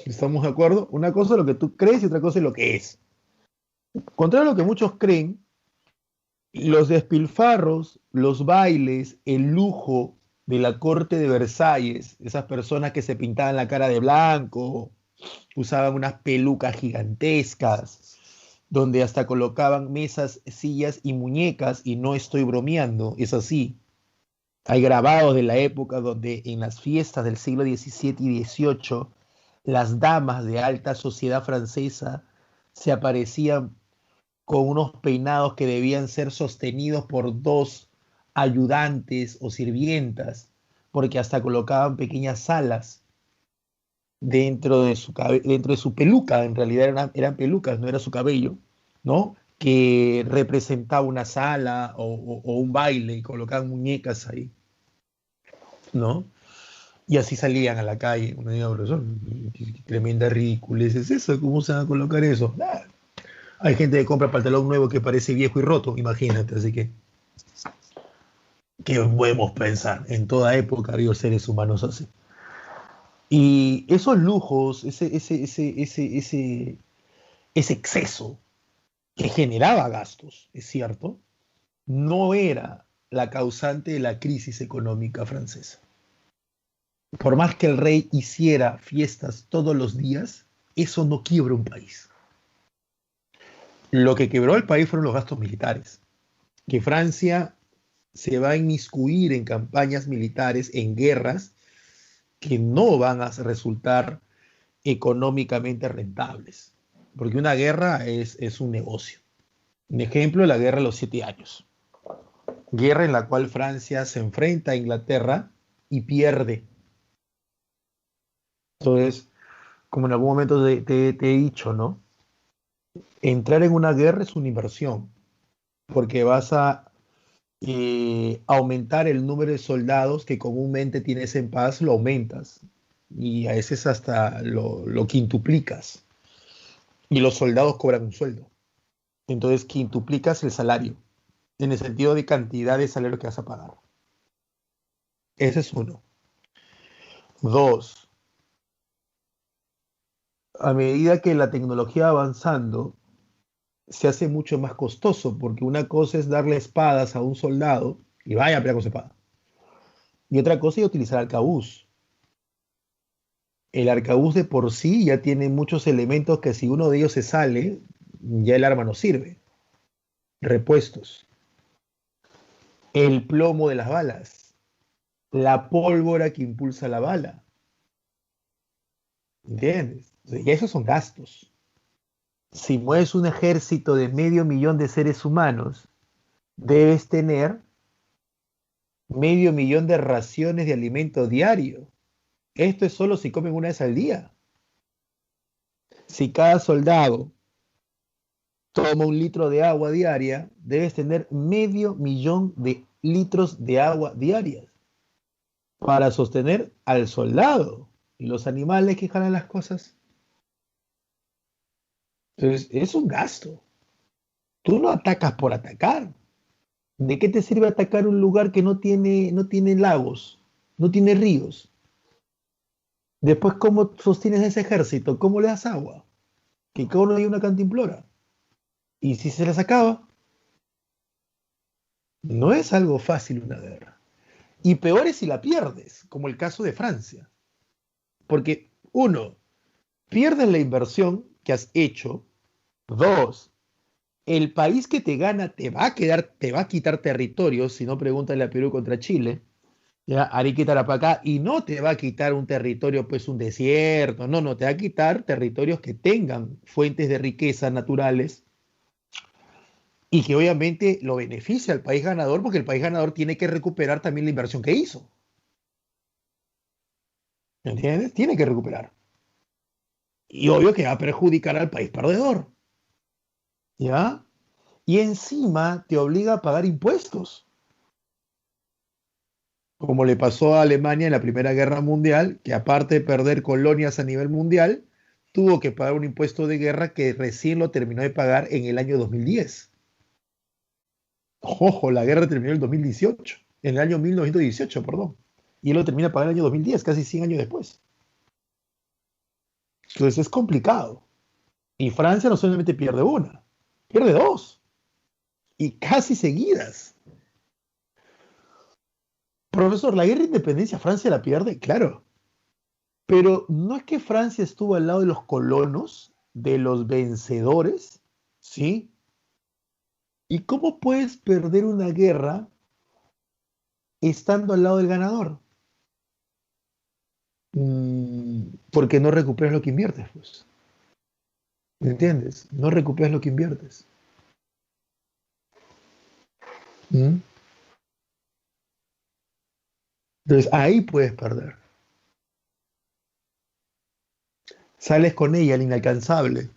Speaker 1: ¿Estamos de acuerdo? Una cosa es lo que tú crees y otra cosa es lo que es. Contrario a lo que muchos creen, los despilfarros, los bailes, el lujo de la corte de Versalles, esas personas que se pintaban la cara de blanco, usaban unas pelucas gigantescas, donde hasta colocaban mesas, sillas y muñecas, y no estoy bromeando, es así. Hay grabados de la época donde en las fiestas del siglo XVII y XVIII, las damas de alta sociedad francesa se aparecían con unos peinados que debían ser sostenidos por dos ayudantes o sirvientas, porque hasta colocaban pequeñas alas dentro de su peluca, en realidad eran pelucas, no era su cabello, ¿no? Que representaba una sala o un baile y colocaban muñecas ahí, ¿no? Y así salían a la calle. Uno diga, profesor, qué tremenda ridiculez es eso, ¿cómo se va a colocar eso? Nah. Hay gente que compra pantalón nuevo que parece viejo y roto, imagínate, así que, ¿qué podemos pensar? En toda época ha habido seres humanos así. Y esos lujos, ese exceso que generaba gastos, es cierto, no era la causante de la crisis económica francesa. Por más que el rey hiciera fiestas todos los días, eso no quiebra un país. Lo que quebró el país fueron los gastos militares, que Francia se va a inmiscuir en campañas militares, en guerras, que no van a resultar económicamente rentables, porque una guerra es un negocio. Un ejemplo, la guerra de los 7 años. Guerra en la cual Francia se enfrenta a Inglaterra y pierde. Entonces, como en algún momento te he dicho, ¿no? Entrar en una guerra es una inversión, porque vas a aumentar el número de soldados que comúnmente tienes en paz, lo aumentas. Y a veces hasta lo quintuplicas. Y los soldados cobran un sueldo. Entonces quintuplicas el salario, en el sentido de cantidad de salario que vas a pagar. Ese es uno. Dos, a medida que la tecnología va avanzando, se hace mucho más costoso, porque una cosa es darle espadas a un soldado y vaya a pelear con su espada. Y otra cosa es utilizar arcabuz. El arcabuz de por sí ya tiene muchos elementos que si uno de ellos se sale, ya el arma no sirve. Repuestos. El plomo de las balas. La pólvora que impulsa la bala. ¿Entiendes? Y esos son gastos. Si mueves un ejército de 500.000 de seres humanos, debes tener 500.000 de raciones de alimento diario. Esto es solo si comen una vez al día. Si cada soldado toma 1 litro de agua diaria, debes tener 500.000 de litros de agua diarias para sostener al soldado y los animales que jalan las cosas. Entonces, es un gasto. Tú no atacas por atacar. ¿De qué te sirve atacar un lugar que no tiene lagos, no tiene ríos? Después, ¿cómo sostienes ese ejército? ¿Cómo le das agua? Que cada uno hay una cantimplora. Y si se les acaba, no es algo fácil una guerra. Y peor es si la pierdes, como el caso de Francia. Porque, uno, pierdes la inversión, que has hecho. Dos, el país que te gana te va a quitar territorios, si no pregúntale a Perú contra Chile, ya, Arica Tarapacá, y no te va a quitar un territorio, pues un desierto, no, no, te va a quitar territorios que tengan fuentes de riqueza naturales y que obviamente lo beneficia al país ganador, porque el país ganador tiene que recuperar también la inversión que hizo, ¿me entiendes? Tiene que recuperar. Y obvio que va a perjudicar al país perdedor, ¿ya? Y encima te obliga a pagar impuestos, como le pasó a Alemania en la Primera Guerra Mundial, que aparte de perder colonias a nivel mundial, tuvo que pagar un impuesto de guerra que recién lo terminó de pagar en el año 2010. Ojo, la guerra terminó en el 2018, en el año 1918, perdón. Y él lo termina de pagar en el año 2010, casi 100 años después. Entonces es complicado. Y Francia no solamente pierde una, pierde dos. Y casi seguidas. Profesor, la guerra de independencia Francia la pierde, claro. Pero no es que Francia estuvo al lado de los colonos, de los vencedores, ¿sí? ¿Y cómo puedes perder una guerra estando al lado del ganador? Porque no recuperas lo que inviertes, pues. ¿Me entiendes? No recuperas lo que inviertes. ¿Mm? Entonces ahí puedes perder. Sales con ella, el inalcanzable,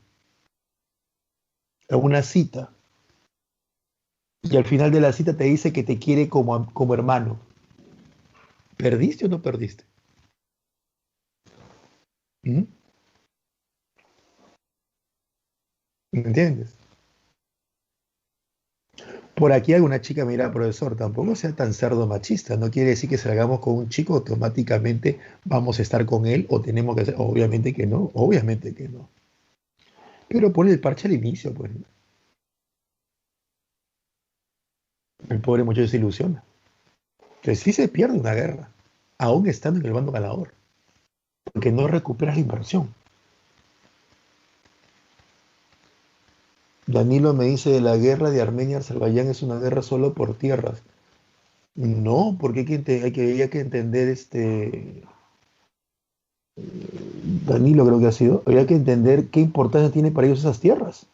Speaker 1: a una cita, y al final de la cita te dice que te quiere como hermano. ¿Perdiste o no perdiste? ¿Mm? ¿Me entiendes? Por aquí alguna chica, mira, profesor, tampoco sea tan cerdo machista. No quiere decir que salgamos con un chico, automáticamente vamos a estar con él o tenemos que hacer. Obviamente que no, obviamente que no. Pero pone el parche al inicio, pues, ¿no? El pobre muchacho se ilusiona. Entonces sí se pierde una guerra, aún estando en el bando ganador, porque no recuperas la inversión. Danilo me dice, la guerra de Armenia-Azerbaiyán es una guerra solo por tierras. No, porque hay que entender Danilo creo que ha sido, habría que entender qué importancia tiene para ellos esas tierras.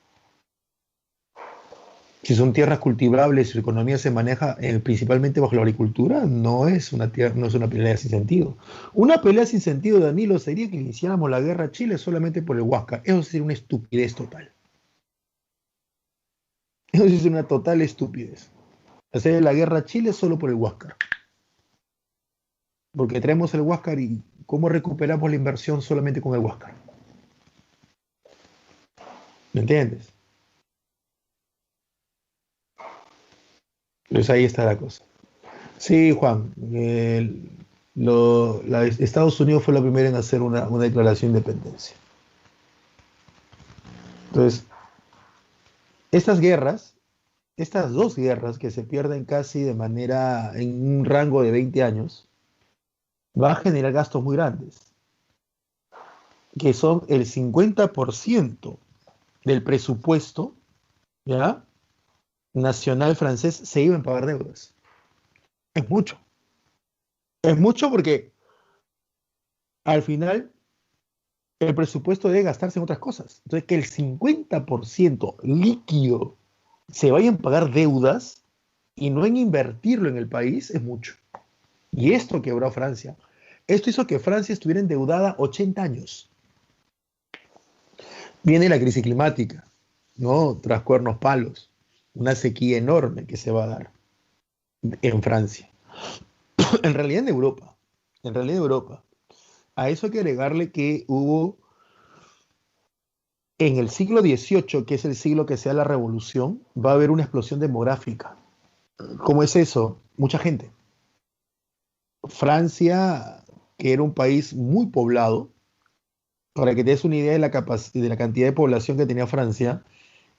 Speaker 1: Si son tierras cultivables, su economía se maneja principalmente bajo la agricultura, no es una pelea sin sentido. Una pelea sin sentido, Danilo, sería que iniciáramos la guerra a Chile solamente por el Huáscar. Eso sería una estupidez total. Eso sí es una total estupidez. Hacer la guerra a Chile solo por el Huáscar. Porque traemos el Huáscar y ¿cómo recuperamos la inversión solamente con el Huáscar? ¿Me entiendes? Entonces ahí está la cosa. Sí, Juan. Estados Unidos fue la primera en hacer una declaración de independencia. Entonces, estas guerras, estas dos guerras que se pierden casi de manera en un rango de 20 años, va a generar gastos muy grandes, que son el 50% del presupuesto, ¿ya? Nacional francés se iba a pagar deudas. Es mucho. Es mucho porque al final el presupuesto debe gastarse en otras cosas. Entonces, que el 50% líquido se vaya a pagar deudas y no en invertirlo en el país es mucho. Y esto quebró a Francia. Esto hizo que Francia estuviera endeudada 80 años. Viene la crisis climática, ¿no? Tras cuernos palos. Una sequía enorme que se va a dar en Francia. En realidad en Europa. En realidad en Europa. A eso hay que agregarle que hubo en el siglo XVIII, que es el siglo que sea la revolución, va a haber una explosión demográfica. ¿Cómo es eso? Mucha gente. Francia, que era un país muy poblado, para que te des una idea de la cantidad de población que tenía Francia,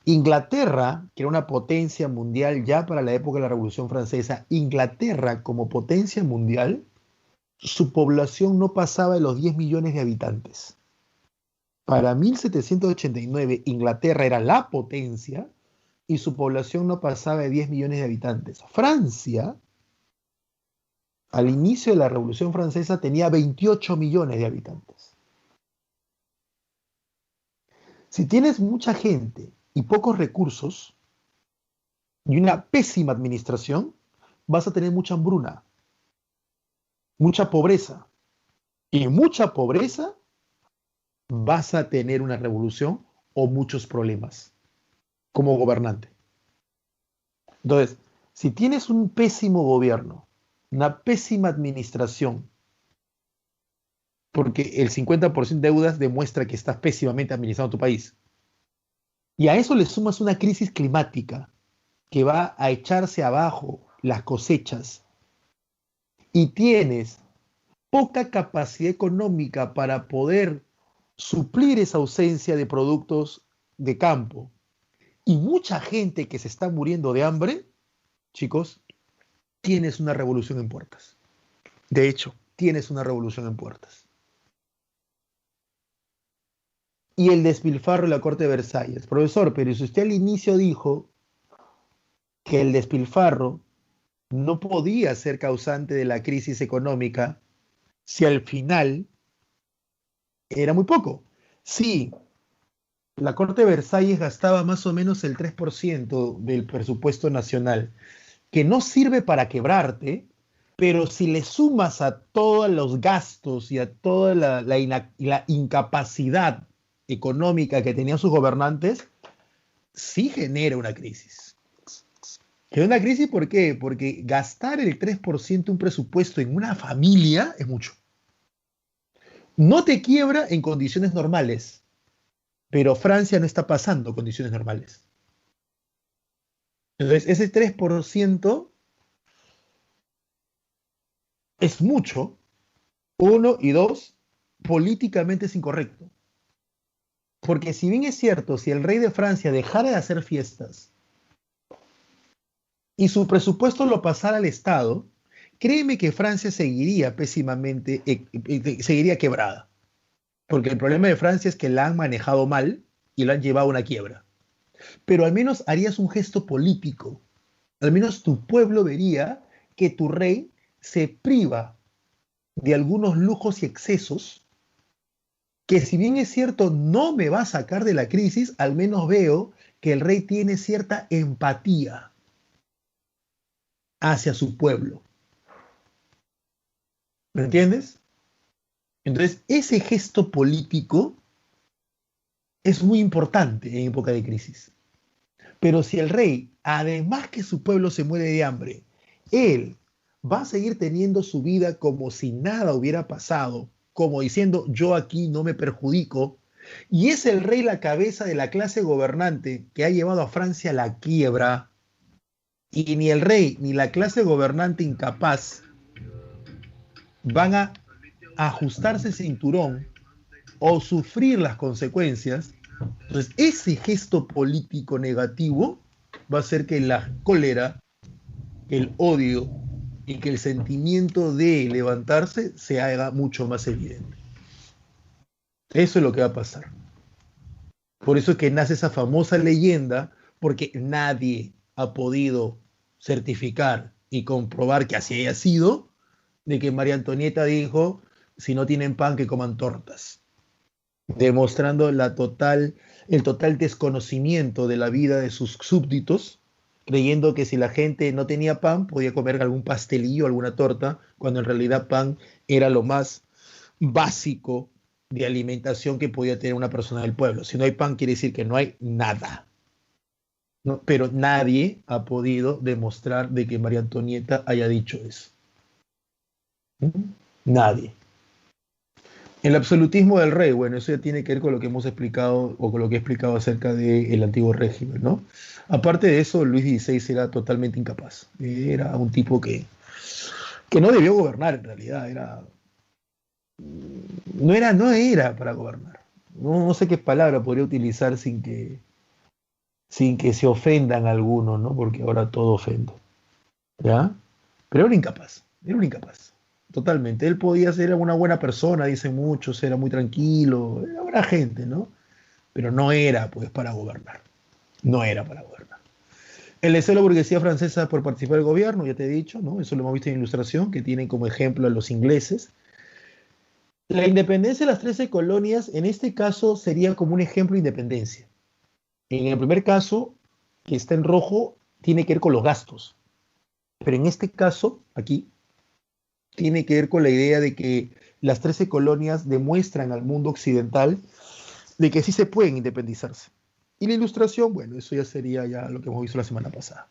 Speaker 1: Inglaterra, que era una potencia mundial ya para la época de la Revolución Francesa, Inglaterra como potencia mundial, su población no pasaba de los 10 millones de habitantes. Para 1789, Inglaterra era la potencia y su población no pasaba de 10 millones de habitantes. Francia, al inicio de la Revolución Francesa, tenía 28 millones de habitantes. Si tienes mucha gente y pocos recursos y una pésima administración, vas a tener mucha hambruna, mucha pobreza. Y mucha pobreza vas a tener una revolución o muchos problemas como gobernante. Entonces, si tienes un pésimo gobierno, una pésima administración, porque el 50% de deudas demuestra que estás pésimamente administrando tu país, y a eso le sumas una crisis climática que va a echarse abajo las cosechas, y tienes poca capacidad económica para poder suplir esa ausencia de productos de campo, y mucha gente que se está muriendo de hambre, chicos, tienes una revolución en puertas. De hecho, tienes una revolución en puertas. Y el despilfarro en la corte de Versalles. Profesor, pero si usted al inicio dijo que el despilfarro no podía ser causante de la crisis económica, si al final era muy poco. Sí, la corte de Versalles gastaba más o menos el 3% del presupuesto nacional, que no sirve para quebrarte, pero si le sumas a todos los gastos y a toda la incapacidad económica que tenían sus gobernantes, sí genera una crisis. ¿Genera una crisis por qué? Porque gastar el 3% de un presupuesto en una familia es mucho. No te quiebra en condiciones normales, pero Francia no está pasando condiciones normales. Entonces, ese 3% es mucho, uno, y dos, políticamente es incorrecto. Porque si bien es cierto, si el rey de Francia dejara de hacer fiestas y su presupuesto lo pasara al Estado, créeme que Francia seguiría pésimamente, seguiría quebrada. Porque el problema de Francia es que la han manejado mal y la han llevado a una quiebra. Pero al menos harías un gesto político. Al menos tu pueblo vería que tu rey se priva de algunos lujos y excesos que, si bien es cierto no me va a sacar de la crisis, al menos veo que el rey tiene cierta empatía hacia su pueblo. ¿Me entiendes? Entonces, ese gesto político es muy importante en época de crisis. Pero si el rey, además que su pueblo se muere de hambre, él va a seguir teniendo su vida como si nada hubiera pasado, como diciendo yo aquí no me perjudico, y es el rey la cabeza de la clase gobernante que ha llevado a Francia a la quiebra, y ni el rey ni la clase gobernante incapaz van a ajustarse el cinturón o sufrir las consecuencias. Entonces, ese gesto político negativo va a hacer que la cólera, el odio y que el sentimiento de levantarse se haga mucho más evidente. Eso es lo que va a pasar. Por eso es que nace esa famosa leyenda, porque nadie ha podido certificar y comprobar que así haya sido, de que María Antonieta dijo, si no tienen pan, que coman tortas, demostrando el total desconocimiento de la vida de sus súbditos, creyendo que si la gente no tenía pan, podía comer algún pastelillo, alguna torta, cuando en realidad pan era lo más básico de alimentación que podía tener una persona del pueblo. Si no hay pan, quiere decir que no hay nada. ¿No? Pero nadie ha podido demostrar de que María Antonieta haya dicho eso. Nadie. El absolutismo del rey, bueno, eso ya tiene que ver con lo que hemos explicado o con lo que he explicado acerca del antiguo régimen, ¿no? Aparte de eso, Luis XVI era totalmente incapaz. Era un tipo que no debió gobernar en realidad. No era para gobernar. No sé qué palabra podría utilizar sin que se ofendan algunos, ¿no? Porque ahora todo ofende. ¿Ya? Pero era un incapaz. Era un incapaz. totalmente. Él podía ser una buena persona, dicen muchos, era muy tranquilo, era buena gente, ¿no? Pero no era, pues, para gobernar. No era para gobernar. El deseo de la burguesía francesa por participar del gobierno, ya te he dicho, ¿no? Eso lo hemos visto en ilustración, que tienen como ejemplo a los ingleses. La independencia de las 13 colonias, en este caso, sería como un ejemplo de independencia. En el primer caso, que está en rojo, tiene que ver con los gastos. Pero en este caso, aquí, tiene que ver con la idea de que las 13 colonias demuestran al mundo occidental de que sí se pueden independizarse. Y la ilustración, bueno, eso ya sería ya lo que hemos visto la semana pasada.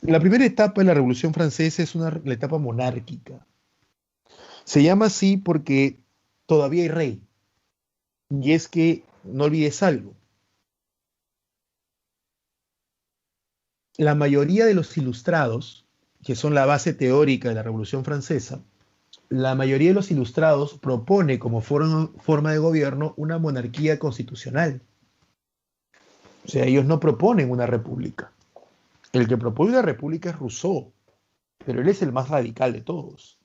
Speaker 1: La primera etapa de la Revolución Francesa es la etapa monárquica. Se llama así porque todavía hay rey. Y es que no olvides algo. La mayoría de los ilustrados, que son la base teórica de la Revolución Francesa, la mayoría de los ilustrados propone como forma de gobierno una monarquía constitucional. O sea, ellos no proponen una república. El que propone una república es Rousseau, pero él es el más radical de todos.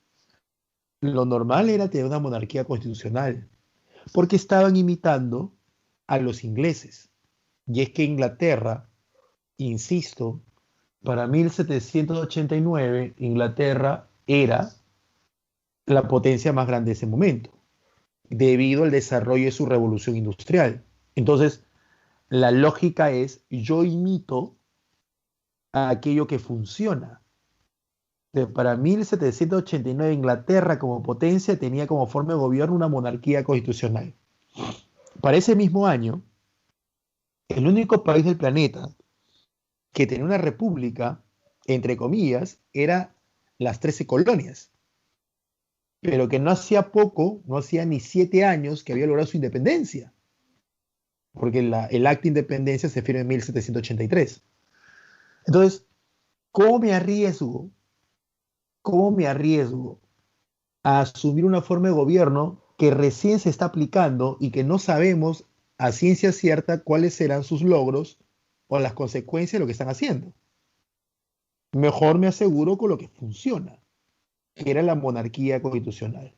Speaker 1: Lo normal era tener una monarquía constitucional, porque estaban imitando a los ingleses. Y es que Inglaterra, insisto, para 1789, Inglaterra era la potencia más grande de ese momento, debido al desarrollo de su revolución industrial. Entonces, la lógica es, yo imito a aquello que funciona. Para 1789, Inglaterra como potencia tenía como forma de gobierno una monarquía constitucional. Para ese mismo año, el único país del planeta que tenía una república, entre comillas, era las 13 colonias, pero que no hacía poco, no hacía ni 7 años que había logrado su independencia, porque el acta de independencia se firma en 1783. Entonces, ¿cómo me arriesgo? ¿Cómo me arriesgo a asumir una forma de gobierno que recién se está aplicando y que no sabemos a ciencia cierta cuáles serán sus logros o las consecuencias de lo que están haciendo? Mejor me aseguro con lo que funciona, que era la monarquía constitucional.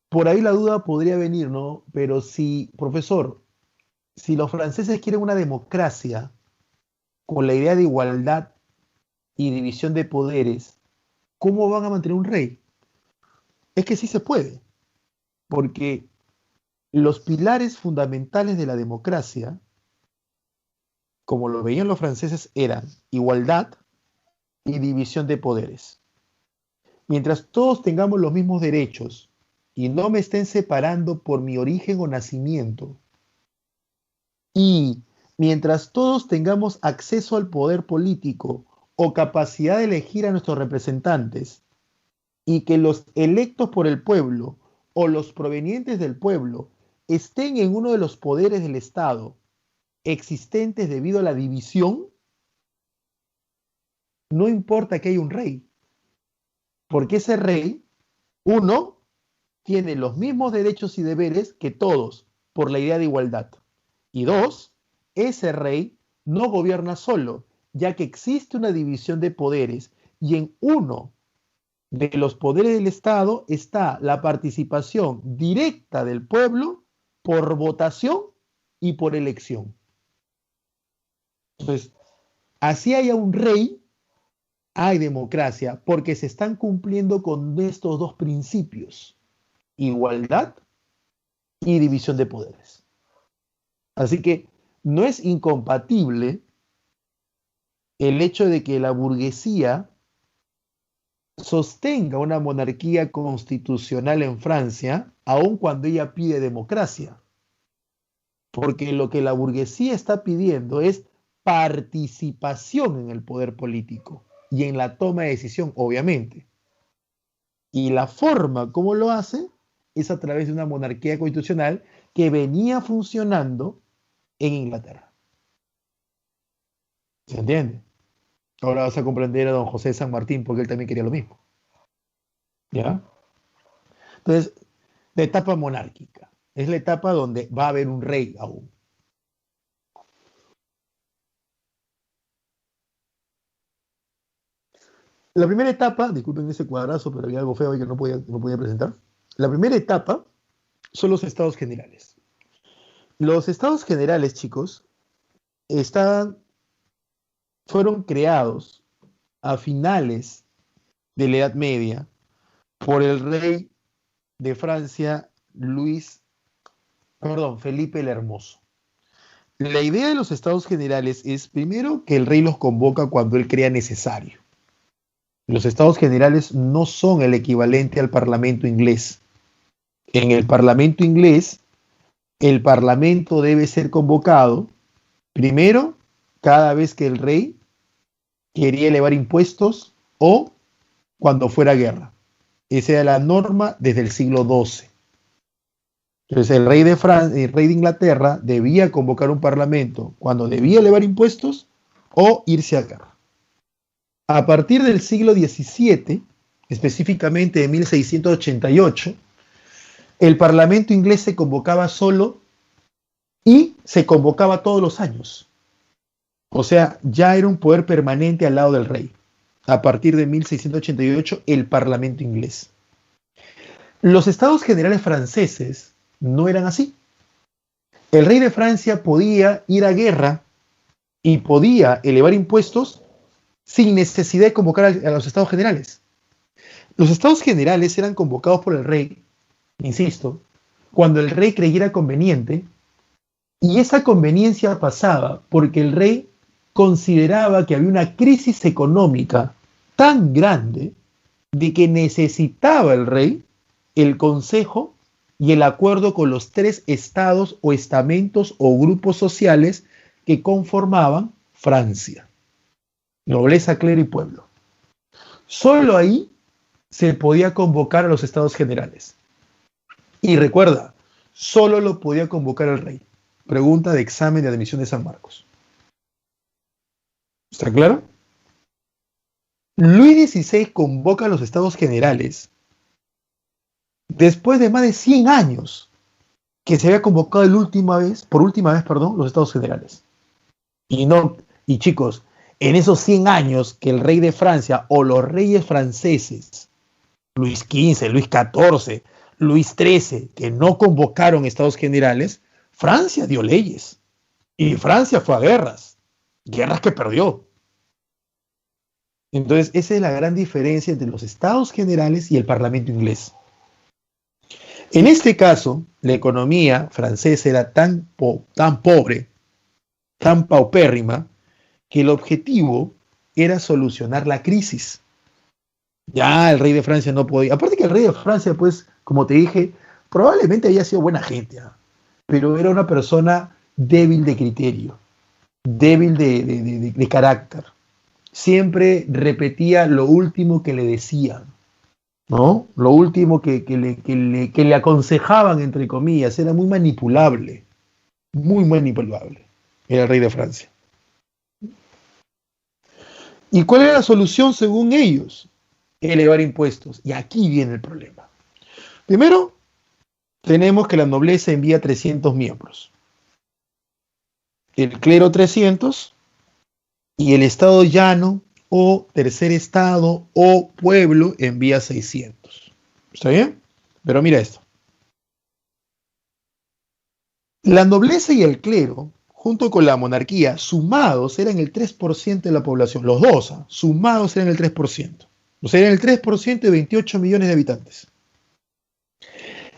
Speaker 1: Por ahí la duda podría venir, ¿no? Pero si, profesor, si los franceses quieren una democracia con la idea de igualdad y división de poderes, ¿cómo van a mantener un rey? Es que sí se puede, porque los pilares fundamentales de la democracia, como lo veían los franceses, eran igualdad y división de poderes. Mientras todos tengamos los mismos derechos y no me estén separando por mi origen o nacimiento, y mientras todos tengamos acceso al poder político o capacidad de elegir a nuestros representantes, y que los electos por el pueblo o los provenientes del pueblo estén en uno de los poderes del Estado existentes debido a la división, no importa que haya un rey, porque ese rey, uno, tiene los mismos derechos y deberes que todos por la idea de igualdad. Y dos, ese rey no gobierna solo, ya que existe una división de poderes y en uno de los poderes del Estado está la participación directa del pueblo por votación y por elección. Entonces, así haya un rey, hay democracia, porque se están cumpliendo con estos dos principios, igualdad y división de poderes. Así que no es incompatible el hecho de que la burguesía sostenga una monarquía constitucional en Francia, aun cuando ella pide democracia. Porque lo que la burguesía está pidiendo es participación en el poder político y en la toma de decisión, obviamente. Y la forma como lo hace es a través de una monarquía constitucional que venía funcionando en Inglaterra. ¿Se entiende? Ahora vas a comprender a don José de San Martín porque él también quería lo mismo. ¿Ya? Entonces, la etapa monárquica es la etapa donde va a haber un rey aún. La primera etapa, disculpen ese cuadrazo, pero había algo feo ahí que no podía presentar. La primera etapa son los estados generales. Los estados generales, chicos, estaban, fueron creados a finales de la Edad Media por el rey de Francia, Felipe el Hermoso. La idea de los estados generales es, primero, que el rey los convoca cuando él crea necesario. Los estados generales no son el equivalente al parlamento inglés. En el parlamento inglés, el parlamento debe ser convocado, primero, cada vez que el rey quería elevar impuestos o cuando fuera guerra. Esa era la norma desde el siglo XII. Entonces el rey de Inglaterra debía convocar un parlamento cuando debía elevar impuestos o irse a guerra. A partir del siglo XVII, específicamente de 1688, el parlamento inglés se convocaba solo y se convocaba todos los años. O sea, ya era un poder permanente al lado del rey. A partir de 1688, el parlamento inglés. Los estados generales franceses no eran así. El rey de Francia podía ir a guerra y podía elevar impuestos sin necesidad de convocar a los estados generales. Los estados generales eran convocados por el rey, insisto, cuando el rey creyera conveniente, y esa conveniencia pasaba porque el rey consideraba que había una crisis económica tan grande de que necesitaba el rey el consejo y el acuerdo con los 3 estados o estamentos o grupos sociales que conformaban Francia: nobleza, clero y pueblo. Solo ahí se podía convocar a los estados generales. Y recuerda, solo lo podía convocar el rey. Pregunta de examen de admisión de San Marcos. ¿Está claro? Luis XVI convoca a los estados generales después de más de 100 años que se había convocado por última vez, los estados generales. Y chicos, en esos 100 años que el rey de Francia o los reyes franceses, Luis XV, Luis XIV, Luis XIII, que no convocaron estados generales, Francia dio leyes. Y Francia fue a guerras que perdió. Entonces, esa es la gran diferencia entre los estados generales y el parlamento inglés. En este caso, la economía francesa era tan pobre, tan paupérrima, que el objetivo era solucionar la crisis. Ya el rey de Francia no podía. Aparte que el rey de Francia, pues, como te dije, probablemente había sido buena gente, pero era una persona débil de criterio, débil de carácter. Siempre repetía lo último que le decían, ¿no? Lo último que le aconsejaban, entre comillas. Era muy manipulable, era el rey de Francia. ¿Y cuál era la solución según ellos? Elevar impuestos. Y aquí viene el problema. Primero, tenemos que la nobleza envía 300 miembros, el clero 300 y el estado llano o tercer estado o pueblo envía 600. ¿Está bien? Pero mira esto. La nobleza y el clero, junto con la monarquía, sumados eran el 3% de la población. Los dos, sumados eran el 3%. O sea, eran el 3% de 28 millones de habitantes.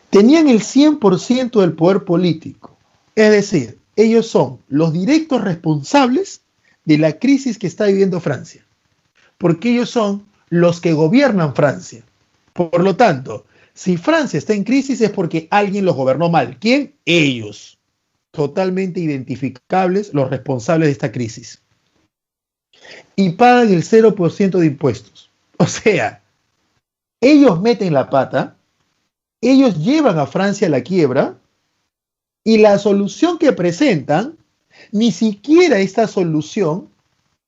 Speaker 1: Tenían el 100% del poder político. Es decir, ellos son los directos responsables de la crisis que está viviendo Francia, porque ellos son los que gobiernan Francia. Por lo tanto, si Francia está en crisis es porque alguien los gobernó mal. ¿Quién? Ellos. Totalmente identificables los responsables de esta crisis. Y pagan el 0% de impuestos. O sea, ellos meten la pata, ellos llevan a Francia a la quiebra, y la solución que presentan, ni siquiera esta solución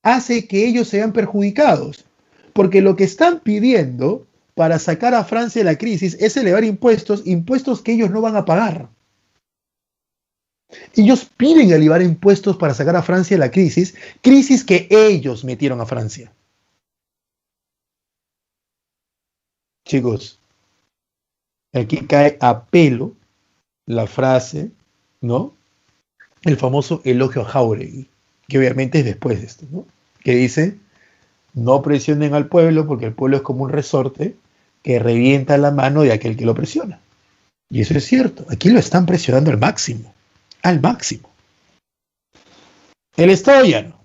Speaker 1: hace que ellos se vean perjudicados, porque lo que están pidiendo para sacar a Francia de la crisis es elevar impuestos que ellos no van a pagar. Ellos piden elevar impuestos para sacar a Francia de la crisis que ellos metieron a Francia. Chicos, aquí cae a pelo la frase, ¿no? El famoso elogio a Jáuregui, que obviamente es después de esto, ¿no? Que dice, no presionen al pueblo porque el pueblo es como un resorte que revienta la mano de aquel que lo presiona. Y eso es cierto, aquí lo están presionando al máximo, al máximo. El Estado ya no.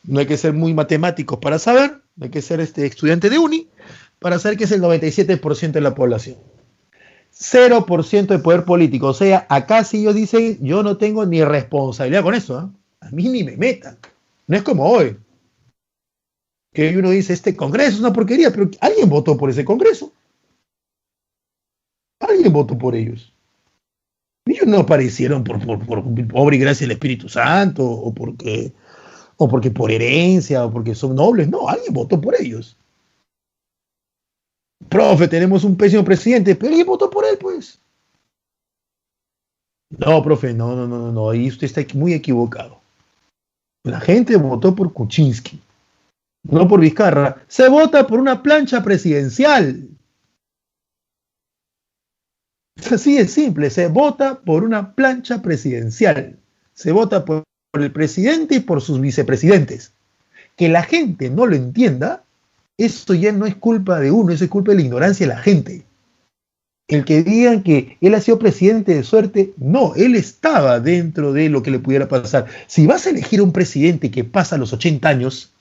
Speaker 1: No hay que ser muy matemáticos para saber, no hay que ser estudiante de uni para saber que es el 97% de la población. 0% de poder político. O sea, acá si ellos dicen, yo no tengo ni responsabilidad con eso, ¿eh? A mí ni me metan. No es como hoy, que uno dice, este Congreso es una porquería, pero alguien votó por ese Congreso. Alguien votó por ellos. Ellos no aparecieron por obra y gracia del Espíritu Santo, o porque por herencia, o porque son nobles. No, alguien votó por ellos. Profe, tenemos un pésimo presidente, pero alguien votó por él, pues. No, profe, no, ahí usted está muy equivocado. La gente votó por Kuczynski, no por Vizcarra. Se vota por una plancha presidencial. Es así de simple, se vota por una plancha presidencial. Se vota por el presidente y por sus vicepresidentes. Que la gente no lo entienda, eso ya no es culpa de uno, eso es culpa de la ignorancia de la gente. El que digan que él ha sido presidente de suerte, no, él estaba dentro de lo que le pudiera pasar. Si vas a elegir un presidente que pasa los 80 años,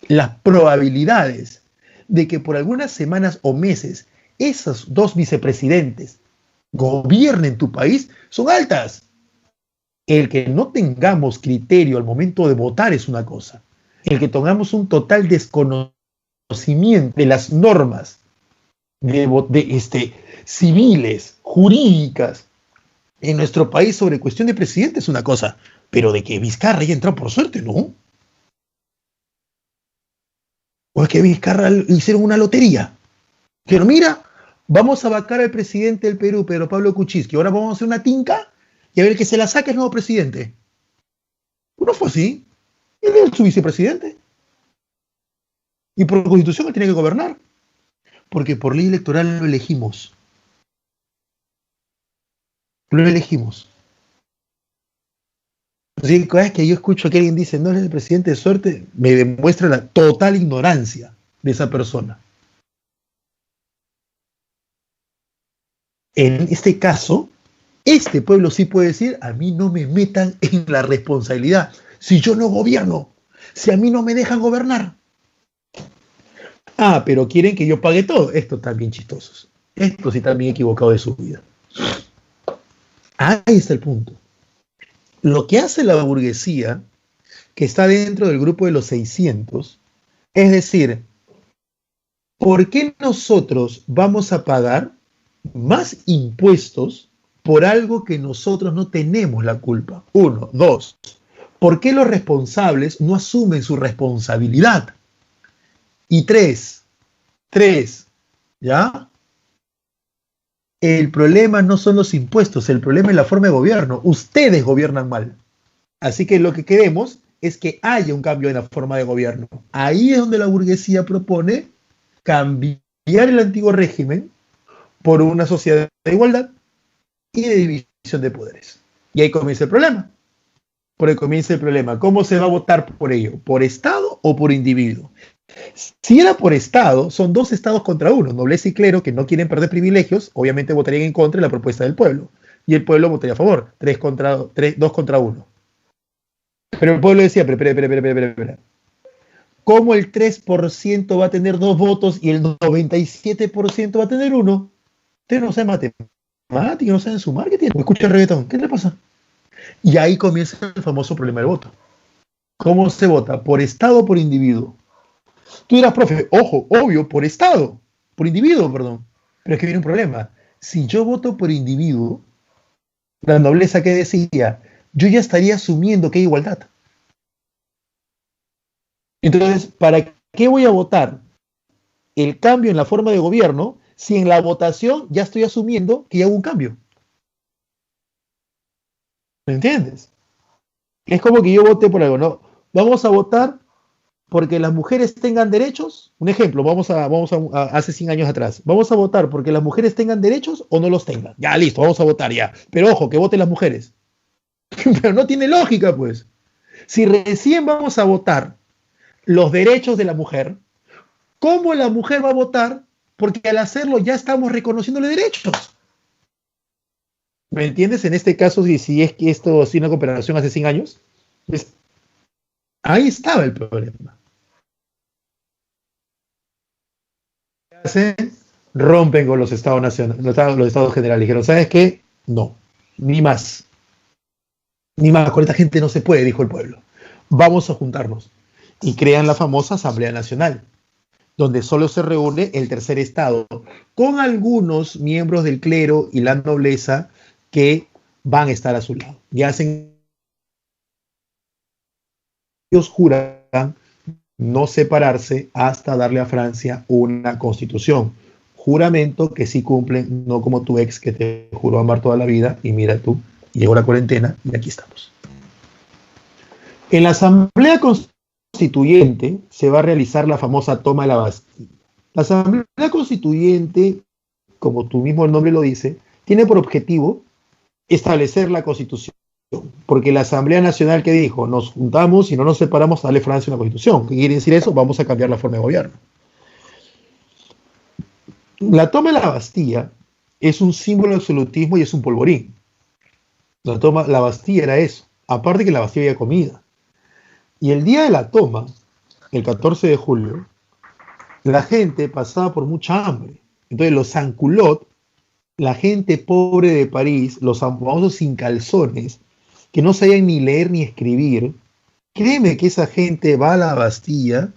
Speaker 1: las probabilidades de que por algunas semanas o meses esos dos vicepresidentes gobiernen tu país son altas. El que no tengamos criterio al momento de votar es una cosa. El que tengamos un total desconocimiento de las normas civiles, jurídicas en nuestro país sobre cuestión de presidente es una cosa, pero de que Vizcarra haya entrado por suerte, ¿no? O es que Vizcarra hicieron una lotería. Pero mira, vamos a vacar al presidente del Perú, Pedro Pablo Kuczynski, ahora vamos a hacer una tinca y a ver que se la saque el nuevo presidente. No fue así. Él es su vicepresidente. Y por constitución él tiene que gobernar. Porque por ley electoral lo elegimos. Lo elegimos. Así que cada vez que yo escucho que alguien dice, no eres el presidente de suerte, me demuestra la total ignorancia de esa persona. En este caso, este pueblo sí puede decir, a mí no me metan en la responsabilidad. Si yo no gobierno, si a mí no me dejan gobernar. Ah, pero quieren que yo pague todo. Estos están bien chistosos. Estos sí están bien equivocados de su vida. Ahí está el punto. Lo que hace la burguesía, que está dentro del grupo de los 600, es decir, ¿por qué nosotros vamos a pagar más impuestos por algo que nosotros no tenemos la culpa? 1, 2. ¿Por qué los responsables no asumen su responsabilidad? Y 3, ¿ya? El problema no son los impuestos, el problema es la forma de gobierno. Ustedes gobiernan mal. Así que lo que queremos es que haya un cambio en la forma de gobierno. Ahí es donde la burguesía propone cambiar el antiguo régimen por una sociedad de igualdad y de división de poderes. Y ahí comienza el problema. Porque comienza el problema. ¿Cómo se va a votar por ello? ¿Por Estado o por individuo? Si era por Estado, son dos Estados contra uno, nobleza y clero, que no quieren perder privilegios, obviamente votarían en contra de la propuesta del pueblo. Y el pueblo votaría a favor, 2 contra 1. Pero el pueblo decía, espera. ¿Cómo el 3% va a tener 2 votos y el 97% va a tener 1? Ustedes no saben matemáticas, no saben sumar, ¿qué tienen? Escucha el reggaetón, ¿qué le pasa? Y ahí comienza el famoso problema del voto. ¿Cómo se vota? ¿Por Estado o por individuo? Tú dirás, profe, ojo, obvio, por Estado, por individuo, perdón. Pero es que viene un problema. Si yo voto por individuo, la nobleza que decía, yo ya estaría asumiendo que hay igualdad. Entonces, ¿para qué voy a votar el cambio en la forma de gobierno si en la votación ya estoy asumiendo que ya hubo un cambio? ¿Me entiendes? Es como que yo voté por algo, ¿no? Vamos a votar porque las mujeres tengan derechos? Un ejemplo, hace 100 años atrás. ¿Vamos a votar porque las mujeres tengan derechos o no los tengan? Ya, listo, vamos a votar ya. Pero ojo, que voten las mujeres. Pero no tiene lógica, pues. Si recién vamos a votar los derechos de la mujer, ¿cómo la mujer va a votar? Porque al hacerlo ya estamos reconociéndole derechos. ¿Me entiendes? En este caso, si es que esto ha sido una cooperación hace 100 años, pues, ahí estaba el problema. Hacen, rompen con los estados nacionales, los estados generales. Dijeron, ¿sabes qué? No, ni más. Ni más, con esta gente no se puede, dijo el pueblo. Vamos a juntarnos. Y crean la famosa Asamblea Nacional, donde solo se reúne el tercer estado, con algunos miembros del clero y la nobleza que van a estar a su lado. Y hacen, ellos juran no separarse hasta darle a Francia una constitución. Juramento que sí cumplen, no como tu ex que te juró amar toda la vida y mira tú, llegó la cuarentena y aquí estamos. En la Asamblea Constituyente se va a realizar la famosa toma de la Bastilla. La Asamblea Constituyente, como tu mismo nombre lo dice, tiene por objetivo establecer la Constitución. Porque la Asamblea Nacional que dijo, nos juntamos y no nos separamos a darle a Francia una Constitución. ¿Qué quiere decir eso? Vamos a cambiar la forma de gobierno. La toma de la Bastilla es un símbolo de absolutismo y es un polvorín. La Bastilla era eso. Aparte que en la Bastilla había comida. Y el día de la toma, el 14 de julio, la gente pasaba por mucha hambre. Entonces los sans-culottes, la gente pobre de París, los famosos sin calzones, que no sabían ni leer ni escribir, créeme que esa gente va a la Bastilla,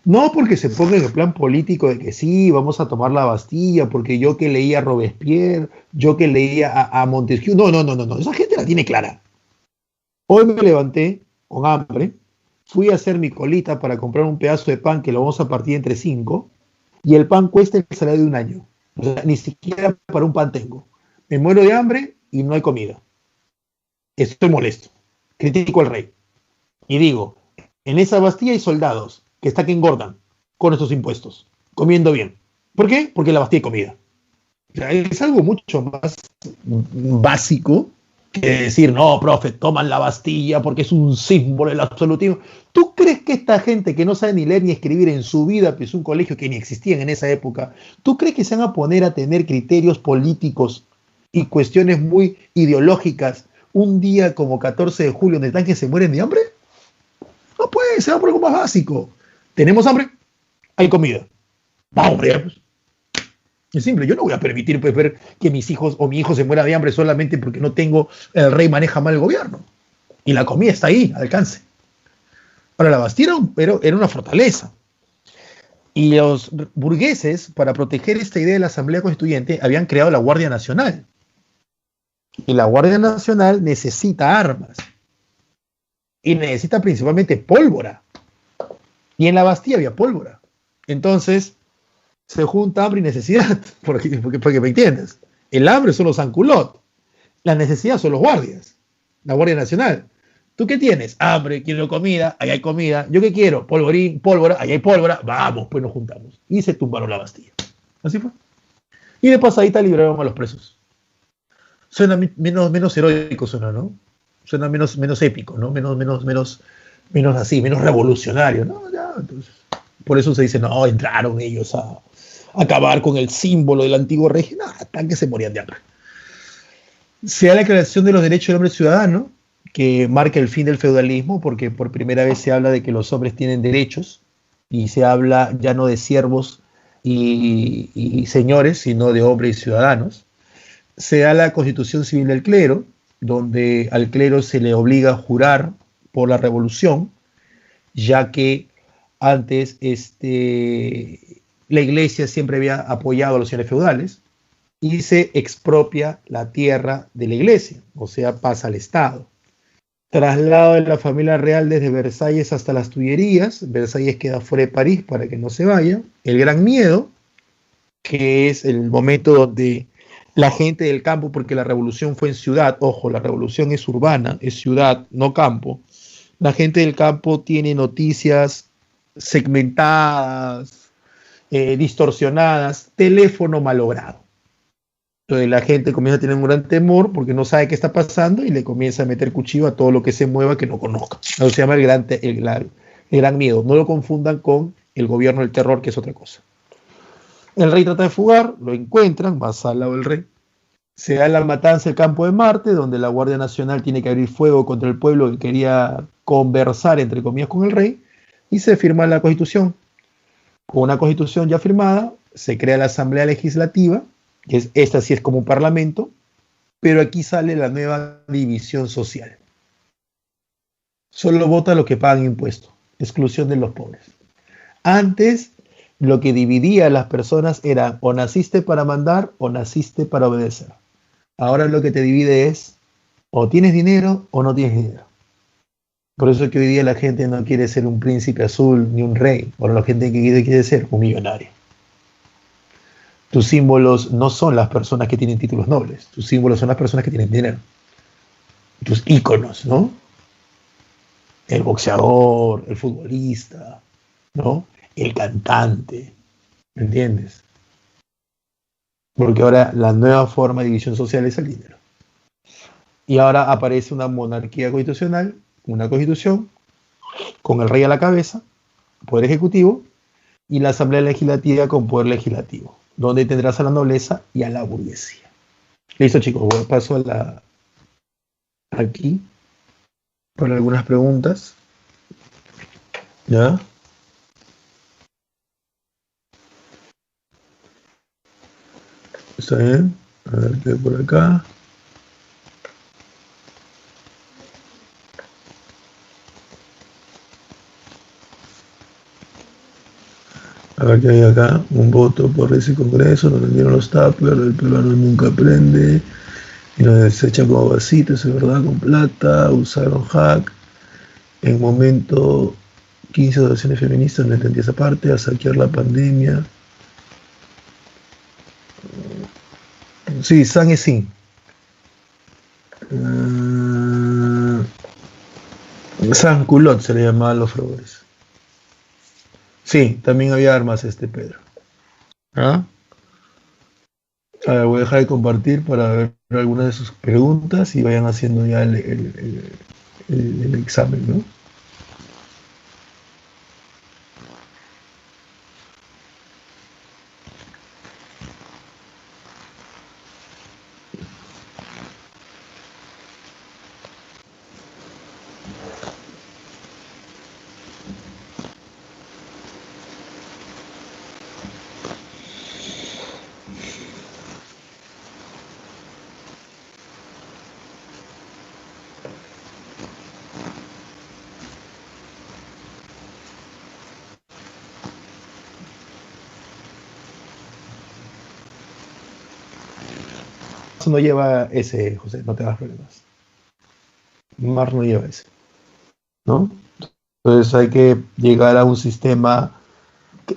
Speaker 1: no porque se ponga en el plan político de que sí, vamos a tomar la Bastilla, porque yo que leía a Robespierre, yo que leía a Montesquieu, no, esa gente la tiene clara. Hoy me levanté con hambre, fui a hacer mi colita para comprar un pedazo de pan que lo vamos a partir entre 5, y el pan cuesta el salario de un año. O sea, ni siquiera para un pan tengo. Me muero de hambre y no hay comida. Estoy molesto. Critico al rey. Y digo, en esa Bastilla hay soldados que están que engordan con estos impuestos, comiendo bien. ¿Por qué? Porque en la Bastilla hay comida. O sea, es algo mucho más básico que decir, no, profe, toman la Bastilla porque es un símbolo del absolutismo. ¿Tú crees que esta gente que no sabe ni leer ni escribir en su vida, pues un colegio que ni existía en esa época, ¿tú crees que se van a poner a tener criterios políticos y cuestiones muy ideológicas un día como 14 de julio donde están que se mueren de hambre? No puede, se va por algo más básico. ¿Tenemos hambre? Hay comida. Vamos, hombre, pues. Es simple, yo no voy a permitir pues, ver que mis hijos o mi hijo se muera de hambre solamente porque no tengo, el rey maneja mal el gobierno. Y la comida está ahí, al alcance. Ahora, la Bastilla era una fortaleza. Y los burgueses, para proteger esta idea de la Asamblea Constituyente, habían creado la Guardia Nacional. Y la Guardia Nacional necesita armas. Y necesita principalmente pólvora. Y en la Bastilla había pólvora. Entonces se junta hambre y necesidad, porque me entiendes. El hambre son los sans-culottes, la necesidad son los guardias, la Guardia Nacional. ¿Tú qué tienes? Hambre, quiero comida, ahí hay comida. ¿Yo qué quiero? Pólvora, ahí hay pólvora. Vamos, pues nos juntamos. Y se tumbaron la Bastilla. Así fue. Y de pasadita liberaron a los presos. Suena menos heroico, suena, ¿no? Suena menos épico, ¿no? Menos así, menos revolucionario, ¿no? Ya, entonces, por eso se dice, no, entraron ellos a acabar con el símbolo del antiguo régimen, tan que se morían de hambre. Se da la Declaración de los Derechos del Hombre Ciudadano, que marca el fin del feudalismo, porque por primera vez se habla de que los hombres tienen derechos, y se habla ya no de siervos y señores, sino de hombres y ciudadanos. Se da la Constitución Civil del Clero, donde al clero se le obliga a jurar por la revolución, ya que antes la iglesia siempre había apoyado a los señores feudales, y se expropia la tierra de la iglesia, o sea, pasa al Estado. Traslado de la familia real desde Versalles hasta las Tullerías. Versalles queda fuera de París para que no se vaya. El Gran Miedo, que es el momento donde la gente del campo, porque la revolución fue en ciudad, ojo, la revolución es urbana, es ciudad, no campo. La gente del campo tiene noticias segmentadas, distorsionadas, teléfono malogrado. Entonces la gente comienza a tener un gran temor porque no sabe qué está pasando y le comienza a meter cuchillo a todo lo que se mueva que no conozca. Eso se llama el gran miedo. No lo confundan con el gobierno del terror, que es otra cosa. El rey trata de fugar, lo encuentran, más al lado del rey. Se da la matanza del campo de Marte, donde la Guardia Nacional tiene que abrir fuego contra el pueblo que quería conversar, entre comillas, con el rey, y se firma la Constitución. Con una Constitución ya firmada, se crea la Asamblea Legislativa, que esta sí es como un parlamento, pero aquí sale la nueva división social. Solo vota los que pagan impuestos, exclusión de los pobres. Antes, lo que dividía a las personas era o naciste para mandar o naciste para obedecer. Ahora lo que te divide es o tienes dinero o no tienes dinero. Por eso es que hoy día la gente no quiere ser un príncipe azul ni un rey. Ahora la gente que quiere ser un millonario. Tus símbolos no son las personas que tienen títulos nobles. Tus símbolos son las personas que tienen dinero. Tus íconos, ¿no? El boxeador, el futbolista, ¿no? El cantante. ¿Me entiendes? Porque ahora la nueva forma de división social es el dinero. Y ahora aparece una monarquía constitucional, una constitución, con el rey a la cabeza, poder ejecutivo, y la asamblea legislativa con poder legislativo, donde tendrás a la nobleza y a la burguesía. Listo, chicos, paso aquí para algunas preguntas. ¿Ya? ¿Está bien? A ver qué hay por acá. A ver qué hay acá. Un voto por ese congreso, lo vendieron los Tapper, el peruano nunca aprende, y lo desechan como vasitos, es verdad, con plata, usaron hack. En momento, 15 donaciones feministas, no entendí esa parte, a saquear la pandemia. Sí, San es sí. San Culot se le llamaba a los fraudes. Sí, también había armas, Pedro. ¿Ah? A ver, voy a dejar de compartir para ver algunas de sus preguntas y vayan haciendo ya el examen, ¿no? No lleva ese, José, no te hagas problemas. Mar no lleva ese, ¿no? Entonces hay que llegar a un sistema,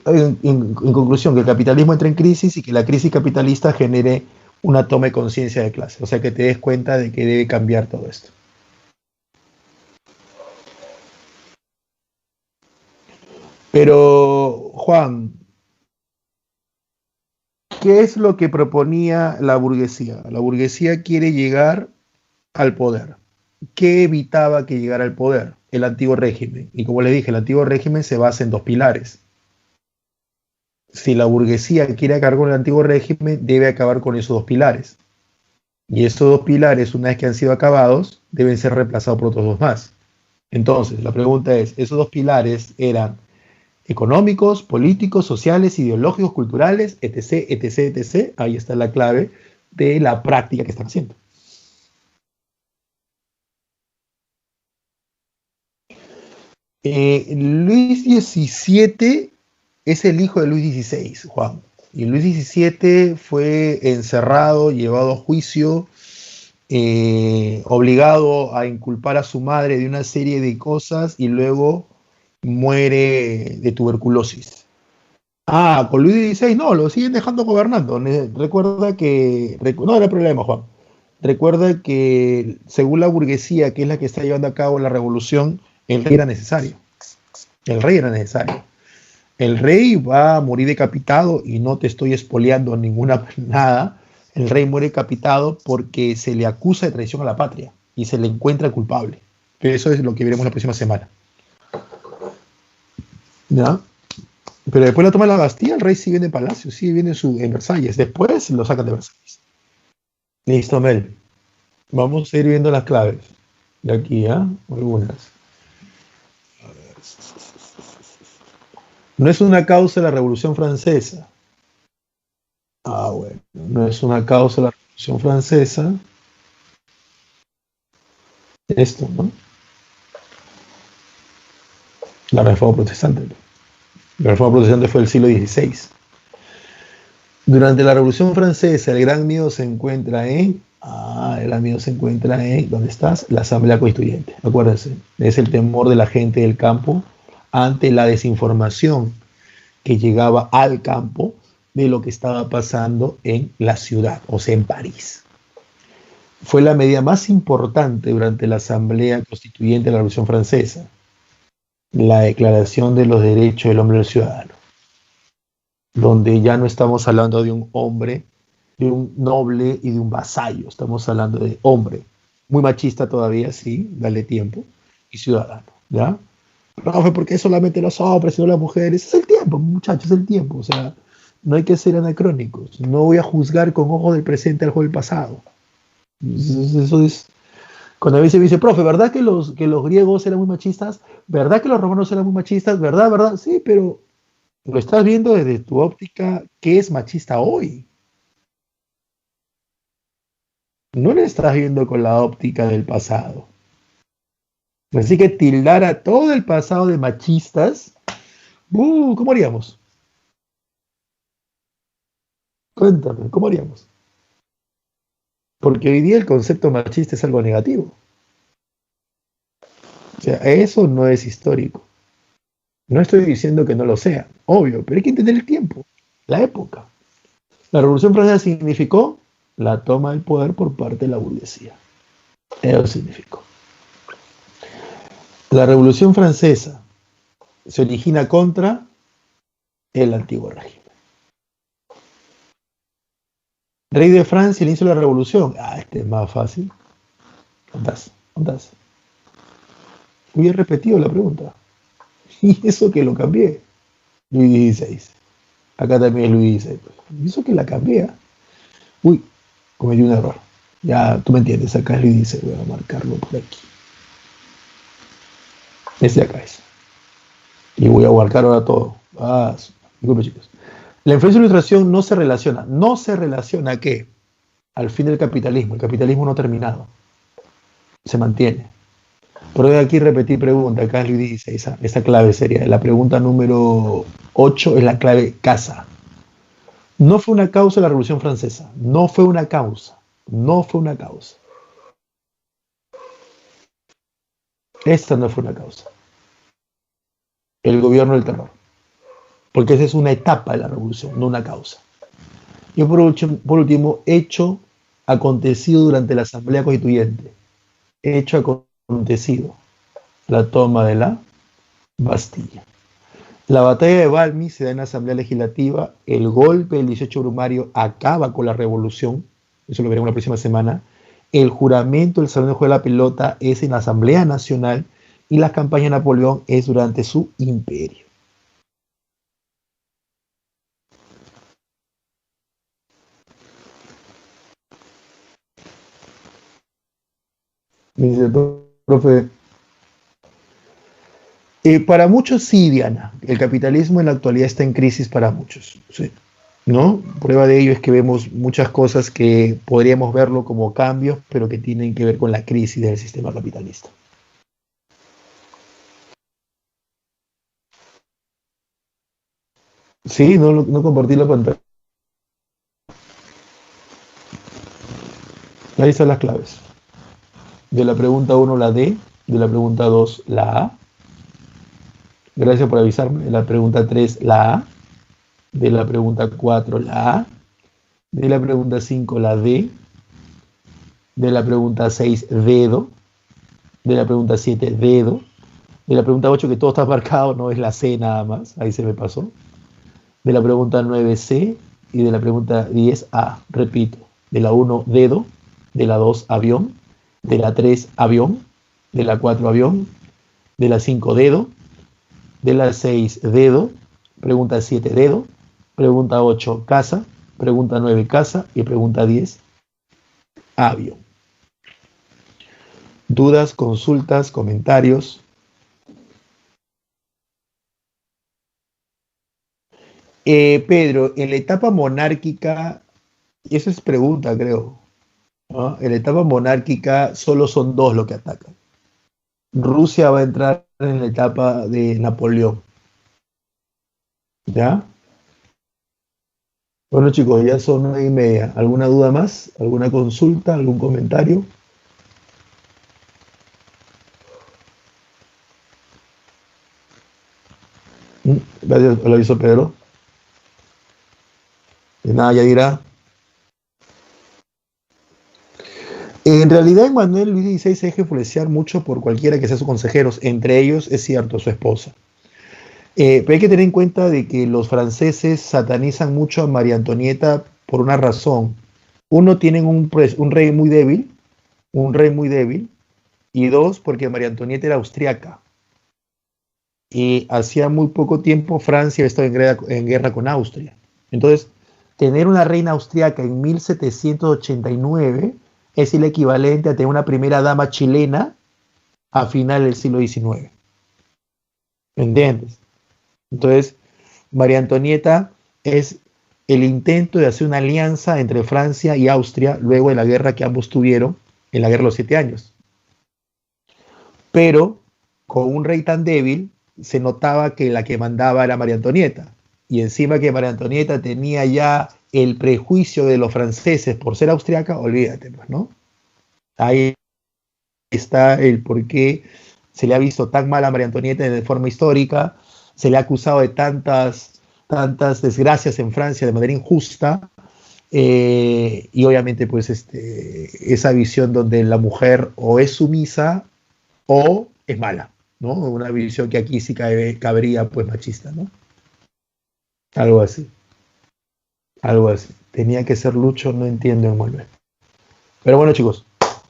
Speaker 1: en conclusión, que el capitalismo entre en crisis y que la crisis capitalista genere una toma de conciencia de clase. O sea, que te des cuenta de que debe cambiar todo esto. Pero, Juan, ¿qué es lo que proponía la burguesía? La burguesía quiere llegar al poder. ¿Qué evitaba que llegara al poder? El antiguo régimen. Y como les dije, el antiguo régimen se basa en dos pilares. Si la burguesía quiere acabar con el antiguo régimen, debe acabar con esos dos pilares. Y esos dos pilares, una vez que han sido acabados, deben ser reemplazados por otros dos más. Entonces, la pregunta es, ¿esos dos pilares eran económicos, políticos, sociales, ideológicos, culturales, etc., etc., etc.? Ahí está la clave de la práctica que están haciendo. Luis XVII es el hijo de Luis XVI, Juan. Y Luis XVII fue encerrado, llevado a juicio, obligado a inculpar a su madre de una serie de cosas y luego muere de tuberculosis. Ah, con Luis XVI no, lo siguen dejando gobernando. Recuerda que... No era problema, Juan. Recuerda que según la burguesía, que es la que está llevando a cabo la revolución, el rey era necesario. El rey era necesario. El rey va a morir decapitado y no te estoy espoleando ninguna nada. El rey muere decapitado porque se le acusa de traición a la patria y se le encuentra culpable. Eso es lo que veremos la próxima semana. ¿Ya? Pero después la toma de la Bastilla, el rey sigue en el palacio, sigue viene en Versalles. Después lo sacan de Versalles. Listo, Mel. Vamos a ir viendo las claves. De aquí, ¿ya? Algunas. No es una causa de la Revolución Francesa. Bueno, no es una causa de la Revolución Francesa. Esto, ¿no? La Reforma Protestante. La Reforma Protestante fue del siglo XVI. Durante la Revolución Francesa, el gran miedo se encuentra en... el gran miedo se encuentra en... ¿Dónde estás? La Asamblea Constituyente. Acuérdense, es el temor de la gente del campo ante la desinformación que llegaba al campo de lo que estaba pasando en la ciudad, o sea, en París. Fue la medida más importante durante la Asamblea Constituyente de la Revolución Francesa, la Declaración de los Derechos del Hombre y del Ciudadano, donde ya no estamos hablando de un hombre, de un noble y de un vasallo, estamos hablando de hombre, muy machista todavía, sí, dale tiempo, y ciudadano, ¿ya? Profe, ¿por qué solamente los hombres y no las mujeres? Es el tiempo, muchachos, es el tiempo, o sea, no hay que ser anacrónicos, no voy a juzgar con ojos del presente al ojo del pasado. Eso es, cuando a veces me dice, profe, ¿verdad que los griegos eran muy machistas? ¿Verdad que los romanos eran muy machistas? ¿Verdad, verdad? Sí, pero lo estás viendo desde tu óptica, ¿qué es machista hoy? No lo estás viendo con la óptica del pasado. Así que tildar a todo el pasado de machistas, ¿cómo haríamos? Cuéntame, ¿cómo haríamos? Porque hoy día el concepto machista es algo negativo. O sea, eso no es histórico. No estoy diciendo que no lo sea, obvio, pero hay que entender el tiempo, la época. La Revolución Francesa significó la toma del poder por parte de la burguesía. Eso significó. La Revolución Francesa se origina contra el antiguo régimen. Rey de Francia, el inicio de la Revolución. Este es más fácil. ¿Dónde? Hubiera repetido la pregunta. Y eso que lo cambié. Luis XVI. Acá también es Luis XVI. Y eso que la cambié. Uy, cometí un error. Ya, tú me entiendes. Acá es Luis XVI. Voy a marcarlo por aquí. Ese acá es. Y voy a marcar ahora todo. Disculpe, chicos. La influencia de la ilustración no se relaciona. ¿No se relaciona a qué? Al fin del capitalismo. El capitalismo no ha terminado. Se mantiene. Pero voy aquí a repetir pregunta. Acá es Luis XVI. Esa clave sería. La pregunta número 8 es la clave casa. No fue una causa la Revolución Francesa. No fue una causa. No fue una causa. Esta no fue una causa. El gobierno del terror. Porque esa es una etapa de la revolución, no una causa. Y por último, hecho acontecido durante la Asamblea Constituyente. Hecho acontecido. La toma de la Bastilla. La batalla de Valmy se da en la Asamblea Legislativa. El golpe del 18 Brumario acaba con la revolución. Eso lo veremos la próxima semana. El juramento del Salón de Juego de la Pelota es en la Asamblea Nacional. Y la campaña de Napoleón es durante su imperio. Me dice, profe, para muchos sí, Diana, el capitalismo en la actualidad está en crisis para muchos, sí, ¿no? Prueba de ello es que vemos muchas cosas que podríamos verlo como cambios, pero que tienen que ver con la crisis del sistema capitalista. Sí, no compartí la pantalla. Ahí están las claves. De la pregunta 1 la D, de la pregunta 2 la A. Gracias por avisarme. De la pregunta 3 la A. De la pregunta 4 la A. De la pregunta 5 la D. De la pregunta 6 dedo. De la pregunta 7 dedo. De la pregunta 8 que todo está marcado, no es la C nada más, ahí se me pasó. De la pregunta 9 C y de la pregunta 10 A. Repito, de la 1 dedo, de la 2 avión, de la 3 avión, de la 4 avión, de la 5 dedo, de la 6 dedo, pregunta 7 dedo, pregunta 8 casa, pregunta 9 casa y pregunta 10 avión. Dudas, consultas, comentarios. Pedro, en la etapa monárquica, y eso es pregunta, creo, ¿no? En la etapa monárquica solo son dos los que atacan. Rusia va a entrar en la etapa de Napoleón. ¿Ya? Bueno, chicos, ya son 9:30. ¿Alguna duda más? ¿Alguna consulta? ¿Algún comentario? Gracias, lo aviso Pedro. De nada, ya dirá. En realidad, Emmanuel Luis XVI se deja influenciar mucho por cualquiera que sea sus consejeros, entre ellos, es cierto, su esposa. Pero hay que tener en cuenta de que los franceses satanizan mucho a María Antonieta por una razón. Uno, tienen un rey muy débil, y dos, porque María Antonieta era austriaca. Y hacía muy poco tiempo Francia estaba en guerra con Austria. Entonces, tener una reina austriaca en 1789 es el equivalente a tener una primera dama chilena a final del siglo XIX. ¿Me entiendes? Entonces, María Antonieta es el intento de hacer una alianza entre Francia y Austria luego de la guerra que ambos tuvieron, en la guerra de los 7 años. Pero con un rey tan débil, se notaba que la que mandaba era María Antonieta. Y encima que María Antonieta tenía ya el prejuicio de los franceses por ser austriaca, olvídate, pues, ¿no? Ahí está el por qué se le ha visto tan mal a María Antonieta de forma histórica, se le ha acusado de tantas desgracias en Francia de manera injusta, y obviamente pues esa visión donde la mujer o es sumisa o es mala, ¿no? Una visión que aquí sí cabría pues machista, ¿no? Algo así, algo así. Tenía que ser Lucho, no entiendo, Emanuel. Pero bueno, chicos,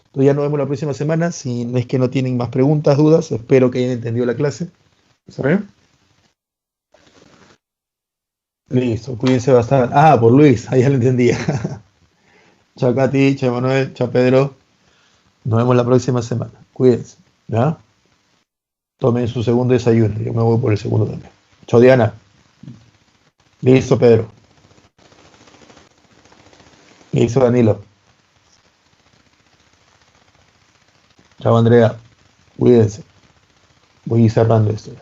Speaker 1: entonces ya nos vemos la próxima semana. Si no es que no tienen más preguntas, dudas, espero que hayan entendido la clase. ¿Sabes? Listo, cuídense bastante. Ah, por Luis, ahí ya lo entendía. Chao, Katy, chao, Manuel, chao, Pedro. Nos vemos la próxima semana. Cuídense, ¿ya? Tomen su segundo desayuno. Yo me voy por el segundo también. Chao, Diana. Listo, Pedro. Listo, Danilo. Chao, Andrea. Cuídense. Voy cerrando esto.